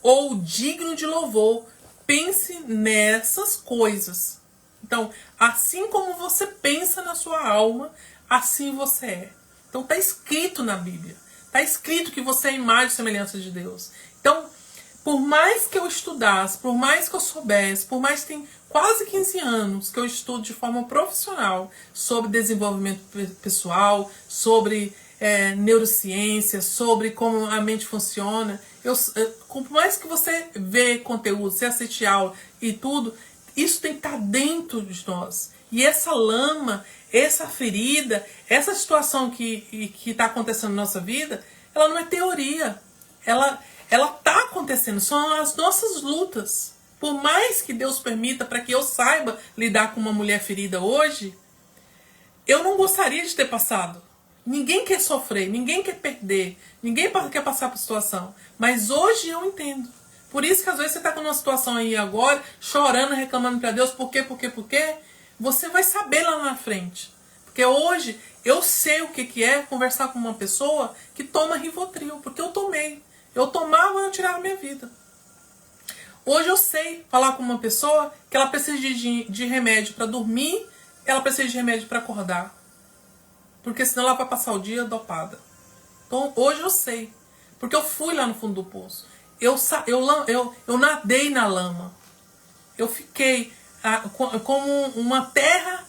ou digno de louvor, pense nessas coisas. Então, assim como você pensa na sua alma, assim você é. Então, está escrito na Bíblia. Está escrito que você é a imagem e semelhança de Deus. Então, por mais que eu estudasse, por mais que eu soubesse, por mais que tem quase 15 anos que eu estudo de forma profissional sobre desenvolvimento pessoal, sobre neurociência, sobre como a mente funciona, por mais que você vê conteúdo, você assiste aula e tudo, isso tem que estar dentro de nós. E essa lama, essa ferida, essa situação que está acontecendo na nossa vida, ela não é teoria. Ela está acontecendo, são as nossas lutas. Por mais que Deus permita para que eu saiba lidar com uma mulher ferida hoje, eu não gostaria de ter passado. Ninguém quer sofrer, ninguém quer perder, ninguém quer passar por situação. Mas hoje eu entendo. Por isso que às vezes você está com uma situação aí agora, chorando, reclamando para Deus, por quê? Você vai saber lá na frente. Porque hoje eu sei o que é conversar com uma pessoa que toma Rivotril, porque eu tomei. Eu tomava e eu tirava a minha vida. Hoje eu sei falar com uma pessoa que ela precisa de remédio para dormir, ela precisa de remédio para acordar. Porque senão ela vai passar o dia dopada. Então hoje eu sei. Porque eu fui lá no fundo do poço. Eu nadei na lama. Eu fiquei como uma terra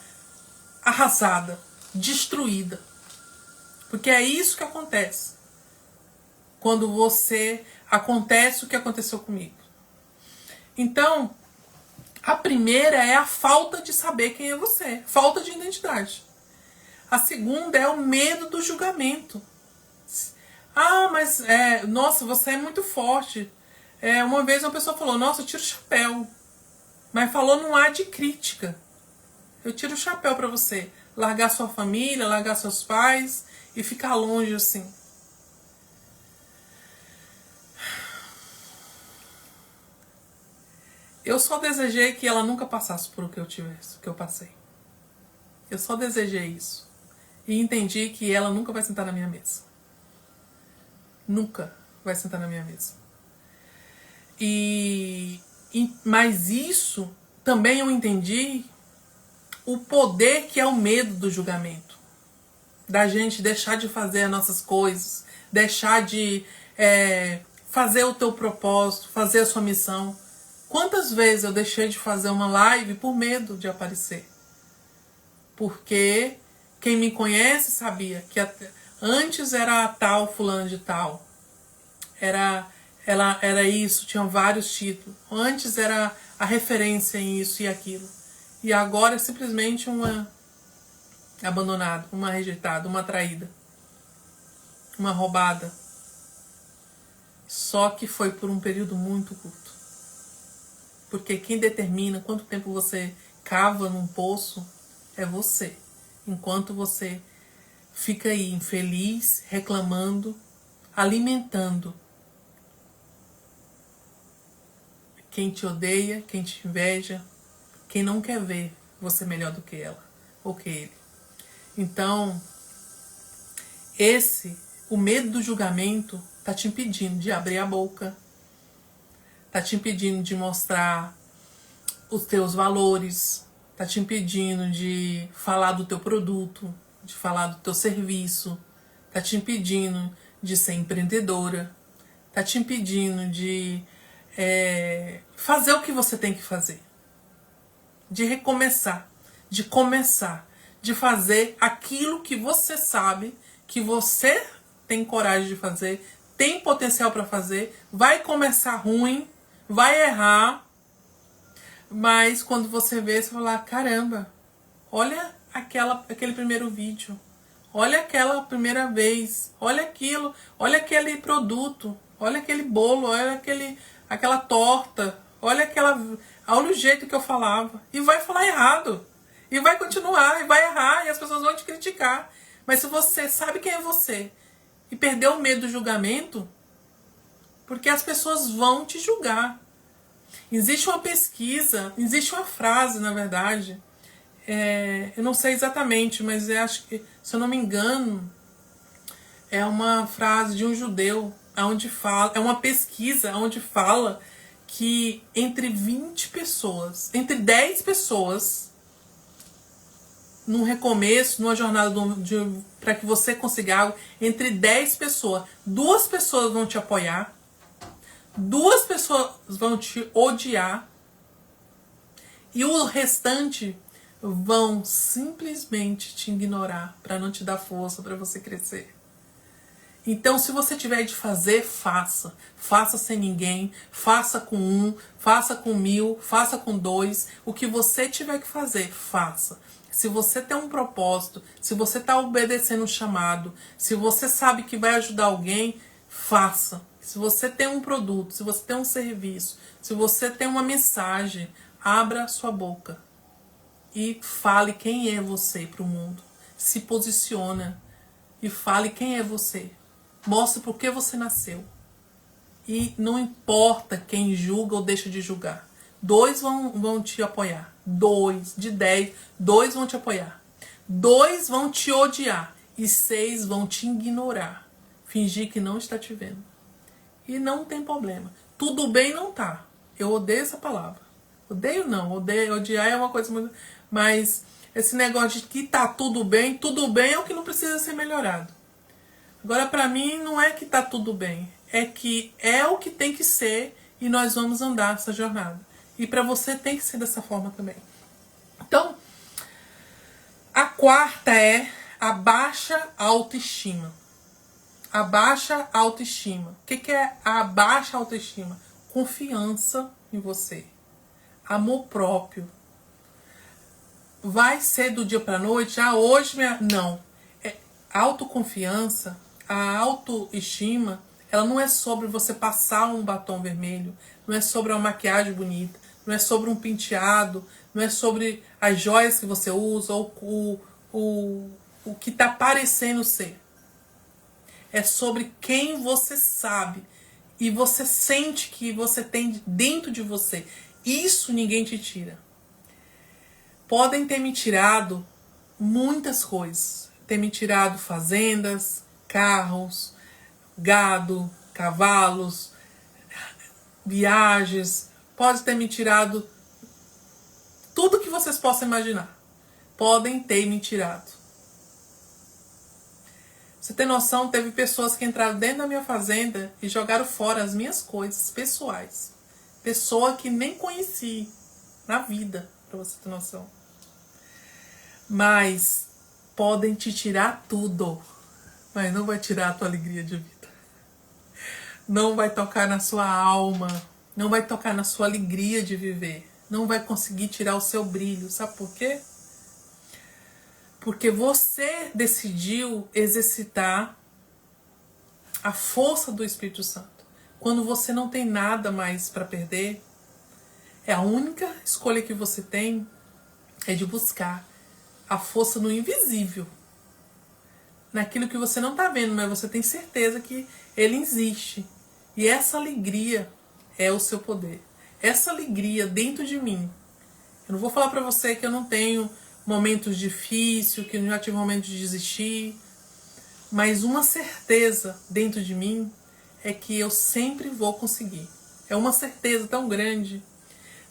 arrasada, destruída. Porque é isso que acontece. Quando acontece o que aconteceu comigo. Então, a primeira é a falta de saber quem é você. Falta de identidade. A segunda é o medo do julgamento. Nossa, você é muito forte. Uma vez uma pessoa falou, nossa, eu tiro o chapéu. Mas falou num ar de crítica. Eu tiro o chapéu pra você. Largar sua família, largar seus pais e ficar longe assim. Eu só desejei que ela nunca passasse por o que eu passei. Eu só desejei isso. E entendi que ela nunca vai sentar na minha mesa. Nunca vai sentar na minha mesa. Mas isso também eu entendi o poder que é o medo do julgamento. Da gente deixar de fazer as nossas coisas, deixar de fazer o teu propósito, fazer a sua missão. Quantas vezes eu deixei de fazer uma live por medo de aparecer? Porque quem me conhece sabia que antes era a tal fulano de tal. Era isso, tinham vários títulos. Antes era a referência em isso e aquilo. E agora é simplesmente uma abandonada, uma rejeitada, uma traída. Uma roubada. Só que foi por um período muito curto. Porque quem determina quanto tempo você cava num poço é você. Enquanto você fica aí infeliz, reclamando, alimentando quem te odeia, quem te inveja, quem não quer ver você melhor do que ela ou que ele. Então, o medo do julgamento tá te impedindo de abrir a boca, tá te impedindo de mostrar os teus valores, tá te impedindo de falar do teu produto, de falar do teu serviço, tá te impedindo de ser empreendedora, tá te impedindo de fazer o que você tem que fazer, de recomeçar, de começar, de fazer aquilo que você sabe que você tem coragem de fazer, tem potencial para fazer, vai começar ruim, vai errar, mas quando você vê, você fala, caramba, olha aquele primeiro vídeo, olha aquela primeira vez, olha aquilo, olha aquele produto, olha aquele bolo, olha aquela torta, olha o jeito que eu falava, e vai falar errado, e vai continuar, e vai errar, e as pessoas vão te criticar. Mas se você sabe quem é você e perdeu o medo do julgamento, porque as pessoas vão te julgar. Existe uma pesquisa, existe uma frase, na verdade, eu não sei exatamente, mas eu acho que, se eu não me engano, é uma frase de um judeu, onde fala, é uma pesquisa onde fala que entre 20 pessoas, entre 10 pessoas, num recomeço, numa jornada para que você consiga algo, entre 10 pessoas, 2 pessoas vão te apoiar, 2 pessoas vão te odiar, e o restante vão simplesmente te ignorar para não te dar força para você crescer. Então, se você tiver de fazer, faça. Faça sem ninguém, faça com 1, faça com 1000, faça com 2. O que você tiver que fazer, faça. Se você tem um propósito, se você está obedecendo um chamado, se você sabe que vai ajudar alguém, faça. Se você tem um produto, se você tem um serviço, se você tem uma mensagem, abra sua boca e fale quem é você para o mundo. Se posiciona e fale quem é você. Mostre por que você nasceu. E não importa quem julga ou deixa de julgar. 2 vão te apoiar. 2 de 10, 2 vão te apoiar. 2 vão te odiar. E 6 vão te ignorar. Fingir que não está te vendo. E não tem problema. Tudo bem não tá. Eu odeio essa palavra. Odeio não. Odiar é uma coisa muito... Mas esse negócio de que tá tudo bem é o que não precisa ser melhorado. Agora, pra mim, não é que tá tudo bem. É que é o que tem que ser e nós vamos andar essa jornada. E pra você tem que ser dessa forma também. Então, a quarta é a baixa autoestima. A baixa autoestima. O que é a baixa autoestima? Confiança em você. Amor próprio. Vai ser do dia pra noite? Hoje... Não. Autoconfiança, a autoestima, ela não é sobre você passar um batom vermelho, não é sobre uma maquiagem bonita, não é sobre um penteado, não é sobre as joias que você usa ou o que está parecendo ser. É sobre quem você sabe e você sente que você tem dentro de você. Isso ninguém te tira. Podem ter me tirado muitas coisas. Ter me tirado fazendas, carros, gado, cavalos, viagens. Pode ter me tirado tudo que vocês possam imaginar. Podem ter me tirado. Você tem noção, teve pessoas que entraram dentro da minha fazenda e jogaram fora as minhas coisas pessoais. Pessoa que nem conheci na vida, pra você ter noção. Mas podem te tirar tudo, mas não vai tirar a tua alegria de vida. Não vai tocar na sua alma, não vai tocar na sua alegria de viver. Não vai conseguir tirar o seu brilho. Sabe por quê? Porque você decidiu exercitar a força do Espírito Santo. quando você não tem nada mais para perder, a única escolha que você tem é de buscar a força no invisível. Naquilo que você não está vendo, mas você tem certeza que ele existe. E essa alegria é o seu poder. Essa alegria dentro de mim. Eu não vou falar para você que eu não tenho momentos difíceis, que eu já tive momentos de desistir. Mas uma certeza dentro de mim é que eu sempre vou conseguir. É uma certeza tão grande.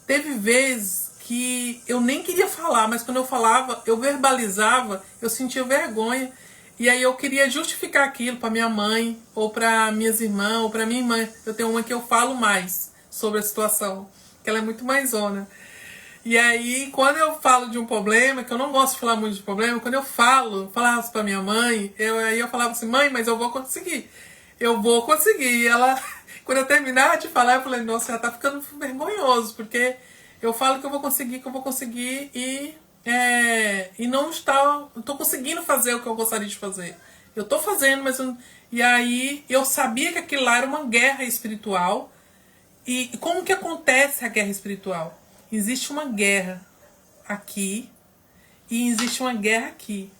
Teve vezes que eu nem queria falar, mas quando eu falava, eu verbalizava, eu sentia vergonha. E aí eu queria justificar aquilo para minha mãe, ou para minhas irmãs, ou para minha irmã. Eu tenho uma que eu falo mais sobre a situação, que ela é muito mais zona. E aí, quando eu falo de um problema, que eu não gosto de falar muito de problema, quando eu falava para minha mãe, aí eu falava assim, mãe, mas eu vou conseguir. Eu vou conseguir. E ela, quando eu terminar de falar, eu falei, nossa, já tá ficando vergonhoso, porque eu falo que eu vou conseguir e não tô conseguindo fazer o que eu gostaria de fazer. Eu tô fazendo, mas e aí eu sabia que aquilo lá era uma guerra espiritual. E como que acontece a guerra espiritual? Existe uma guerra aqui e existe uma guerra aqui.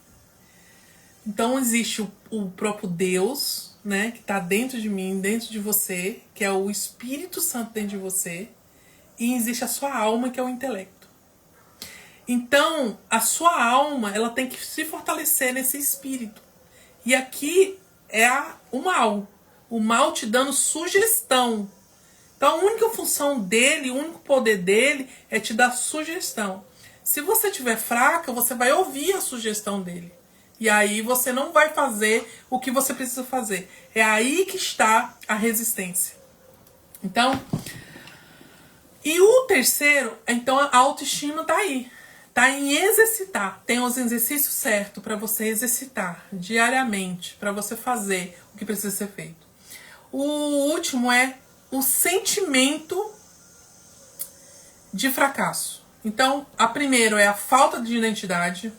Então existe o próprio Deus, né, que está dentro de mim, dentro de você, que é o Espírito Santo dentro de você, e existe a sua alma, que é o intelecto. Então, a sua alma, ela tem que se fortalecer nesse espírito. E aqui é o mal. O mal te dando sugestão. Então, a única função dele, o único poder dele é te dar sugestão. Se você estiver fraca, você vai ouvir a sugestão dele. E aí você não vai fazer o que você precisa fazer. É aí que está a resistência. Então, e o terceiro, então a autoestima está aí. Está em exercitar. Tem os exercícios certos para você exercitar diariamente, para você fazer o que precisa ser feito. O último é o sentimento de fracasso. Então, a primeiro é a falta de identidade.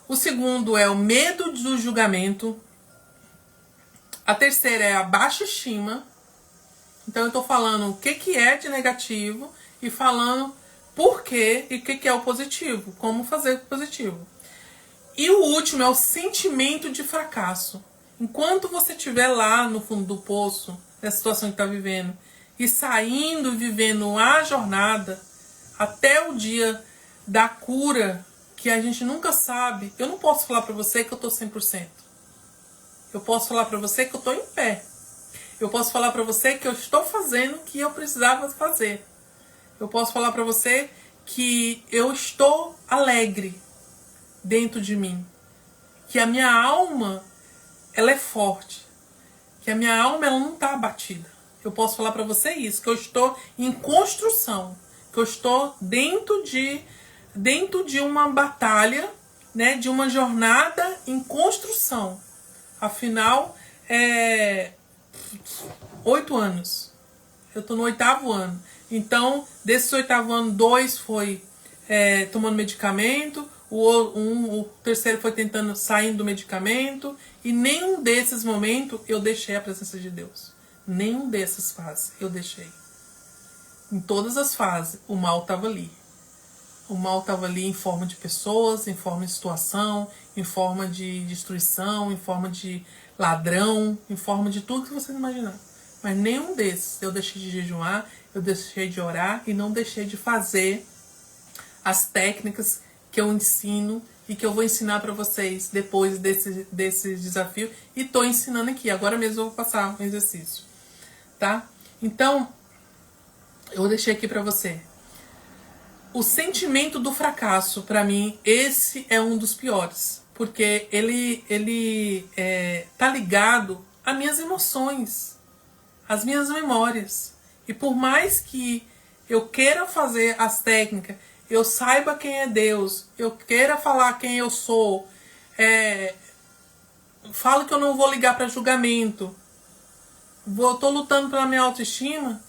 O segundo é o medo do julgamento. A terceira é a baixa estima. Então, eu estou falando o que é de negativo e falando por quê e o que é o positivo. Como fazer o positivo. E o último é o sentimento de fracasso. Enquanto você estiver lá no fundo do poço, nessa situação que está vivendo, e saindo e vivendo a jornada até o dia da cura, que a gente nunca sabe, eu não posso falar para você que eu estou 100%. Eu posso falar para você que eu estou em pé. Eu posso falar para você que eu estou fazendo o que eu precisava fazer. Eu posso falar para você que eu estou alegre dentro de mim. Que a minha alma, ela é forte. Que a minha alma, ela não está abatida. Eu posso falar para você isso, que eu estou em construção, que eu estou dentro de uma batalha, né, de uma jornada em construção. Afinal, 8 anos. Eu estou no 8º ano. Então, desses 8º ano, 2 foi tomando medicamento, o terceiro foi tentando sair do medicamento, e nenhum desses momentos eu deixei a presença de Deus. Nenhum dessas fases eu deixei. Em todas as fases, o mal estava ali. O mal estava ali em forma de pessoas, em forma de situação, em forma de destruição, em forma de ladrão, em forma de tudo que vocês imaginarem. Mas nenhum desses eu deixei de jejuar, eu deixei de orar e não deixei de fazer as técnicas que eu ensino e que eu vou ensinar para vocês depois desse desafio. E estou ensinando aqui. Agora mesmo eu vou passar um exercício. Tá? Então, eu deixei aqui para você. O sentimento do fracasso, para mim, esse é um dos piores. Porque ele tá ligado às minhas emoções, às minhas memórias. E por mais que eu queira fazer as técnicas, eu saiba quem é Deus, eu queira falar quem eu sou, falo que eu não vou ligar para julgamento, tô lutando pela minha autoestima,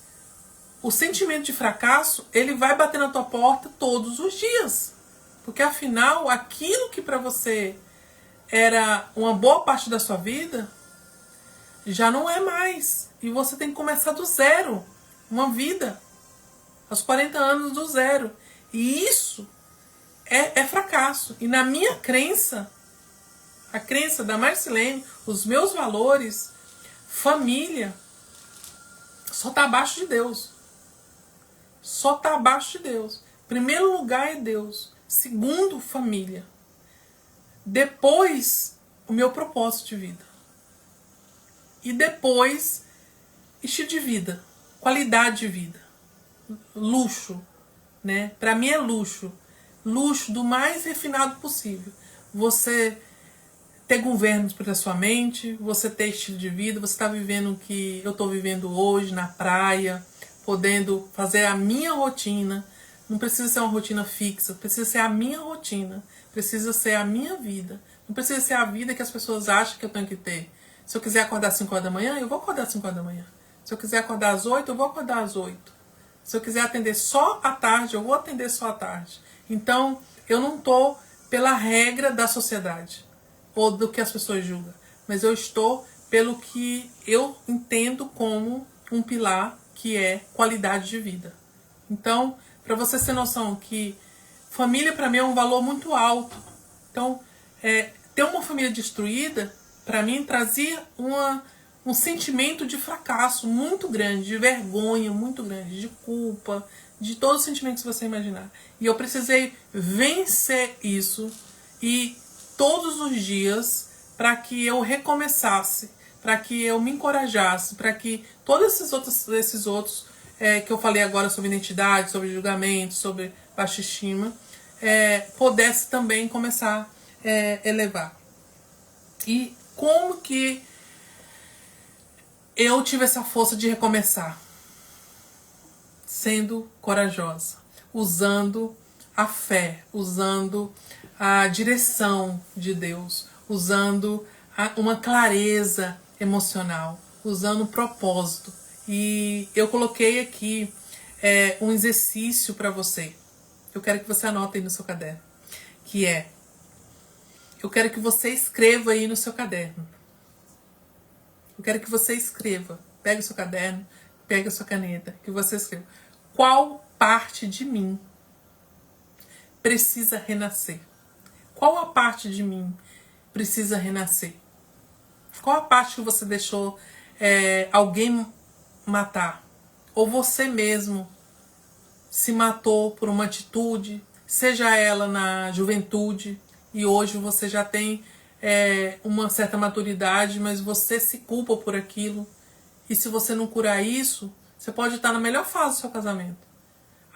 o sentimento de fracasso, ele vai bater na tua porta todos os dias. Porque afinal, aquilo que para você era uma boa parte da sua vida, já não é mais. E você tem que começar do zero. Uma vida. Aos 40 anos do zero. E isso é fracasso. E na minha crença, a crença da Marcilene, os meus valores, família, só está abaixo de Deus. Só está abaixo de Deus. Primeiro lugar é Deus. Segundo, família. Depois, o meu propósito de vida. E depois, estilo de vida. Qualidade de vida. Luxo. Né? Para mim é luxo. Luxo do mais refinado possível. Você ter governo para sua mente, você ter estilo de vida, você está vivendo o que eu estou vivendo hoje, na praia, podendo fazer a minha rotina. Não precisa ser uma rotina fixa, precisa ser a minha rotina, precisa ser a minha vida. Não precisa ser a vida que as pessoas acham que eu tenho que ter. Se eu quiser acordar às 5 horas da manhã, eu vou acordar às 5 horas da manhã. Se eu quiser acordar às 8, eu vou acordar às 8. Se eu quiser atender só à tarde, eu vou atender só à tarde. Então, eu não estou pela regra da sociedade ou do que as pessoas julgam, mas eu estou pelo que eu entendo como um pilar, que é qualidade de vida. Então, para você ter noção que família para mim é um valor muito alto. Então, ter uma família destruída, para mim, trazia um sentimento de fracasso muito grande, de vergonha muito grande, de culpa, de todos os sentimentos que você imaginar. E eu precisei vencer isso e todos os dias para que eu recomeçasse, para que eu me encorajasse, para que todos esses outros que eu falei agora sobre identidade, sobre julgamento, sobre baixa estima, pudesse também começar a elevar. E como que eu tive essa força de recomeçar? Sendo corajosa, usando a fé, usando a direção de Deus, usando uma clareza emocional, usando um propósito. E eu coloquei aqui um exercício para você. Eu quero que você anote aí no seu caderno. Que eu quero que você escreva aí no seu caderno. Eu quero que você escreva. Pega o seu caderno, pega a sua caneta, que você escreva. Qual parte de mim precisa renascer? Qual a parte de mim precisa renascer? Qual a parte que você deixou alguém matar? Ou você mesmo se matou por uma atitude, seja ela na juventude, e hoje você já tem uma certa maturidade, mas você se culpa por aquilo. E se você não curar isso, você pode estar na melhor fase do seu casamento.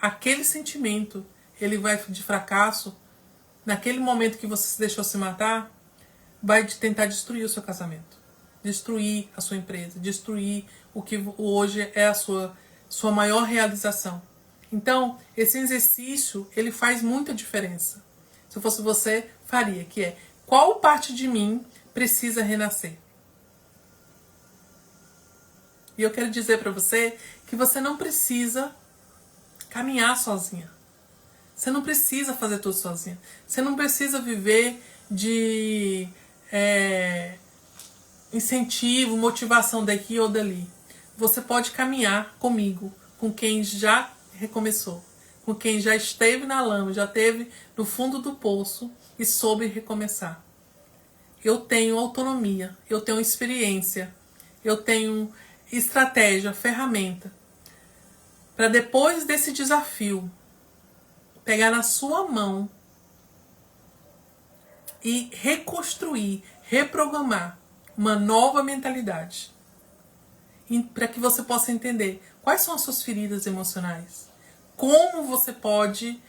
Aquele sentimento, ele vai de fracasso, naquele momento que você se deixou se matar, vai tentar destruir o seu casamento, destruir a sua empresa, destruir o que hoje é a sua maior realização. Então, esse exercício, ele faz muita diferença. Se eu fosse você, faria, que é: qual parte de mim precisa renascer? E eu quero dizer para você que você não precisa caminhar sozinha. Você não precisa fazer tudo sozinha. Você não precisa viver de incentivo, motivação daqui ou dali. Você pode caminhar comigo, com quem já recomeçou, com quem já esteve na lama, já esteve no fundo do poço e soube recomeçar. Eu tenho autonomia, eu tenho experiência, eu tenho estratégia, ferramenta, para depois desse desafio, pegar na sua mão e reconstruir, reprogramar uma nova mentalidade, para que você possa entender quais são as suas feridas emocionais, como você pode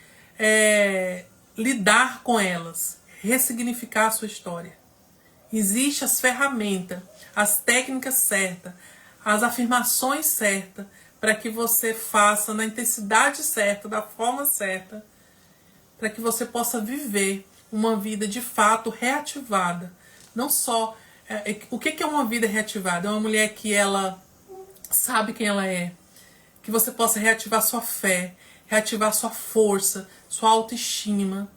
lidar com elas, ressignificar a sua história. Existem as ferramentas, as técnicas certas, as afirmações certas, para que você faça na intensidade certa, da forma certa, para que você possa viver uma vida de fato reativada. Não só... o que é uma vida reativada? É uma mulher que ela sabe quem ela é, que você possa reativar sua fé, reativar sua força, sua autoestima,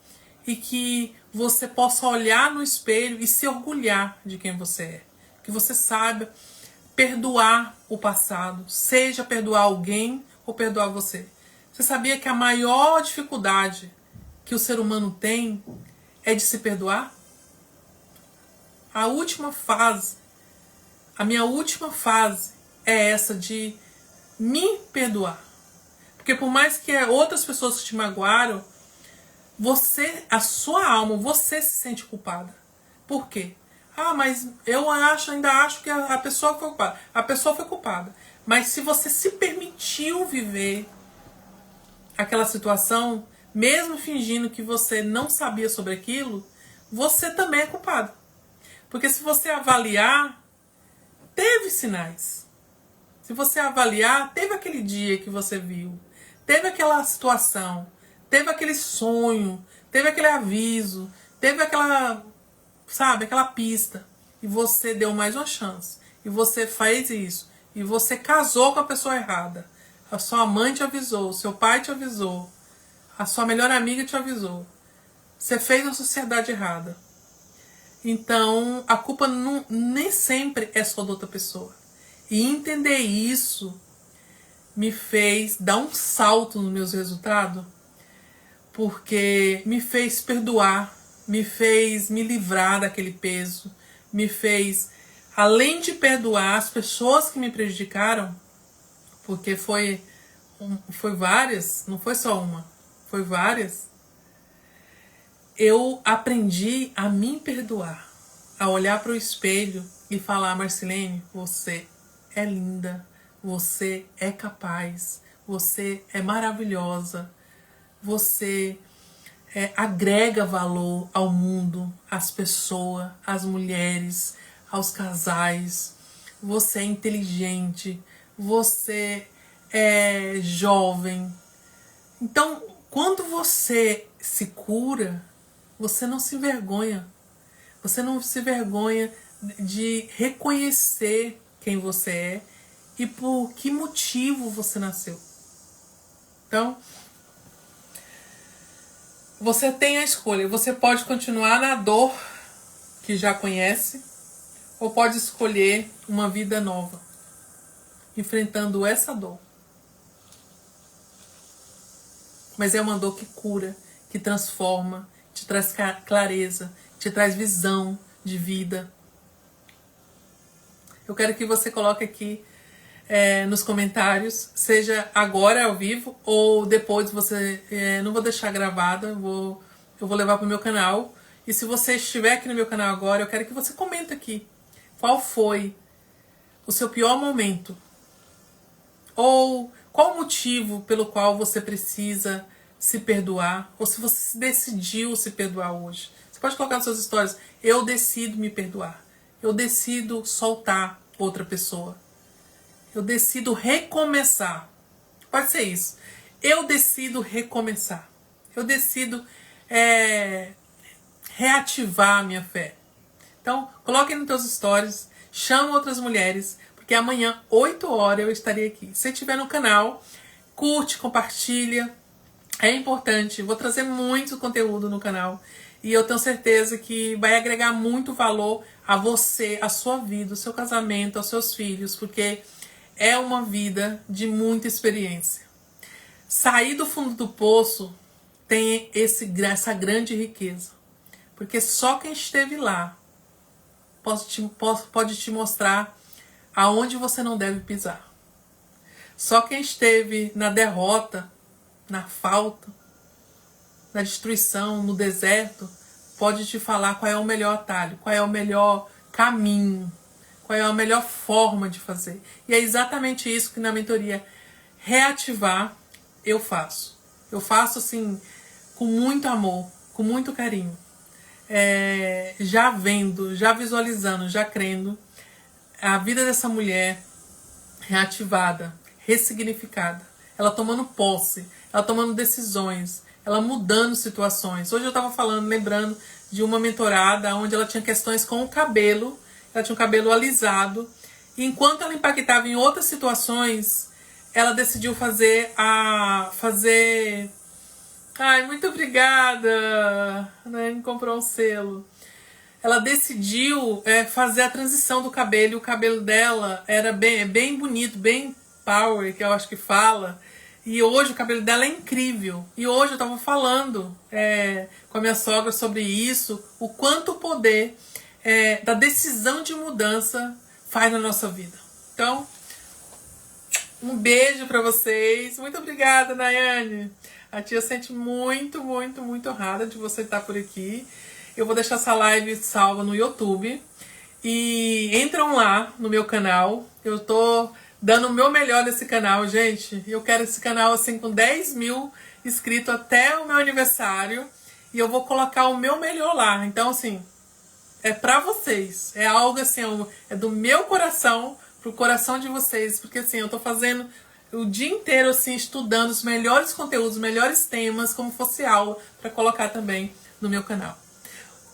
e que você possa olhar no espelho e se orgulhar de quem você é. Que você saiba perdoar o passado, seja perdoar alguém ou perdoar você. Você sabia que a maior dificuldade que o ser humano tem é de se perdoar? A última fase, a minha última fase é essa de me perdoar. Porque por mais que outras pessoas te magoaram, você, a sua alma, você se sente culpada. Por quê? Ah, mas eu ainda acho que a pessoa foi culpada. A pessoa foi culpada. Mas se você se permitiu viver aquela situação, mesmo fingindo que você não sabia sobre aquilo, você também é culpado. Porque se você avaliar, teve sinais. Se você avaliar, teve aquele dia que você viu, teve aquela situação, teve aquele sonho, teve aquele aviso, teve aquela, sabe, aquela pista. E você deu mais uma chance. E você fez isso. E você casou com a pessoa errada. A sua mãe te avisou, seu pai te avisou, a sua melhor amiga te avisou. Você fez a sociedade errada. Então, a culpa nem sempre é só da outra pessoa. E entender isso me fez dar um salto nos meus resultados, porque me fez perdoar, me fez me livrar daquele peso, me fez, além de perdoar as pessoas que me prejudicaram, porque foi várias, não foi só uma, foi várias, eu aprendi a me perdoar, a olhar para o espelho e falar: Marcilene, você é linda, você é capaz, você é maravilhosa, você agrega valor ao mundo, às pessoas, às mulheres, aos casais, você é inteligente, você é jovem. Então, quando você se cura, você não se envergonha. Você não se envergonha de reconhecer quem você é e por que motivo você nasceu. Então, você tem a escolha. Você pode continuar na dor que já conhece, ou pode escolher uma vida nova, enfrentando essa dor. Mas é uma dor que cura, que transforma, te traz clareza, te traz visão de vida. Eu quero que você coloque aqui nos comentários, seja agora ao vivo ou depois você... não vou deixar gravada, eu vou levar para o meu canal. E se você estiver aqui no meu canal agora, eu quero que você comente aqui qual foi o seu pior momento. Ou qual o motivo pelo qual você precisa se perdoar, ou se você decidiu se perdoar hoje. Você pode colocar nas suas histórias: eu decido me perdoar, eu decido soltar outra pessoa, eu decido recomeçar. Pode ser isso. Eu decido recomeçar, eu decido reativar a minha fé. Então, coloque nos teus stories, chama outras mulheres, porque amanhã, 8 horas, eu estarei aqui. Se estiver no canal, curte, compartilha. É importante, vou trazer muito conteúdo no canal. E eu tenho certeza que vai agregar muito valor a você, a sua vida, o seu casamento, aos seus filhos, porque é uma vida de muita experiência. Sair do fundo do poço tem essa grande riqueza. Porque só quem esteve lá pode te mostrar aonde você não deve pisar. Só quem esteve na derrota, na falta, na destruição, no deserto, pode te falar qual é o melhor atalho, qual é o melhor caminho, qual é a melhor forma de fazer. E é exatamente isso que na mentoria Reativar eu faço. Eu faço assim, com muito amor, com muito carinho. Já vendo, já visualizando, já crendo a vida dessa mulher reativada, ressignificada, ela tomando posse, ela tomando decisões, ela mudando situações. Hoje eu estava lembrando de uma mentorada onde ela tinha questões com o cabelo, ela tinha o cabelo alisado, e enquanto ela impactava em outras situações, ela decidiu Ai, muito obrigada! Né? Me comprou um selo. ela decidiu fazer a transição do cabelo, e o cabelo dela era bem bonito, bem power, que eu acho que fala. E hoje o cabelo dela é incrível. E hoje eu tava falando com a minha sogra sobre isso, o quanto o poder da decisão de mudança faz na nossa vida. Então, um beijo pra vocês. Muito obrigada, Nayane. A tia sente muito, muito, muito honrada de você estar por aqui. Eu vou deixar essa live salva no YouTube. E entram lá no meu canal. Eu tô dando o meu melhor nesse canal, gente. Eu quero esse canal assim com 10 mil inscritos até o meu aniversário. E eu vou colocar o meu melhor lá. Então, assim, é pra vocês. É algo assim, é do meu coração pro coração de vocês. Porque assim, eu tô fazendo o dia inteiro assim, estudando os melhores conteúdos, os melhores temas, como fosse aula, pra colocar também no meu canal.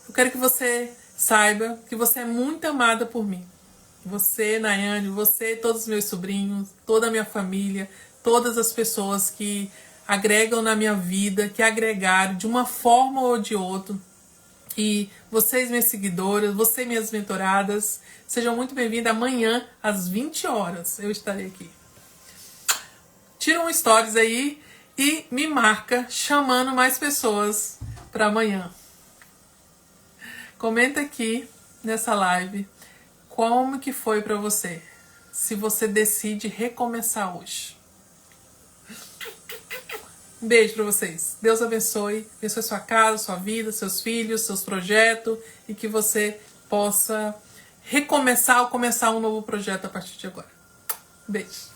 Eu quero que você saiba que você é muito amada por mim. Você, Nayane, você, todos os meus sobrinhos, toda a minha família, todas as pessoas que agregam na minha vida, que agregaram de uma forma ou de outra. E vocês, minhas seguidoras, vocês, minhas mentoradas, sejam muito bem-vindas. Amanhã, às 20 horas, eu estarei aqui. Tira um stories aí e me marca chamando mais pessoas para amanhã. Comenta aqui nessa live como que foi para você, se você decide recomeçar hoje. Um beijo para vocês. Deus abençoe sua casa, sua vida, seus filhos, seus projetos e que você possa recomeçar ou começar um novo projeto a partir de agora. Um beijo.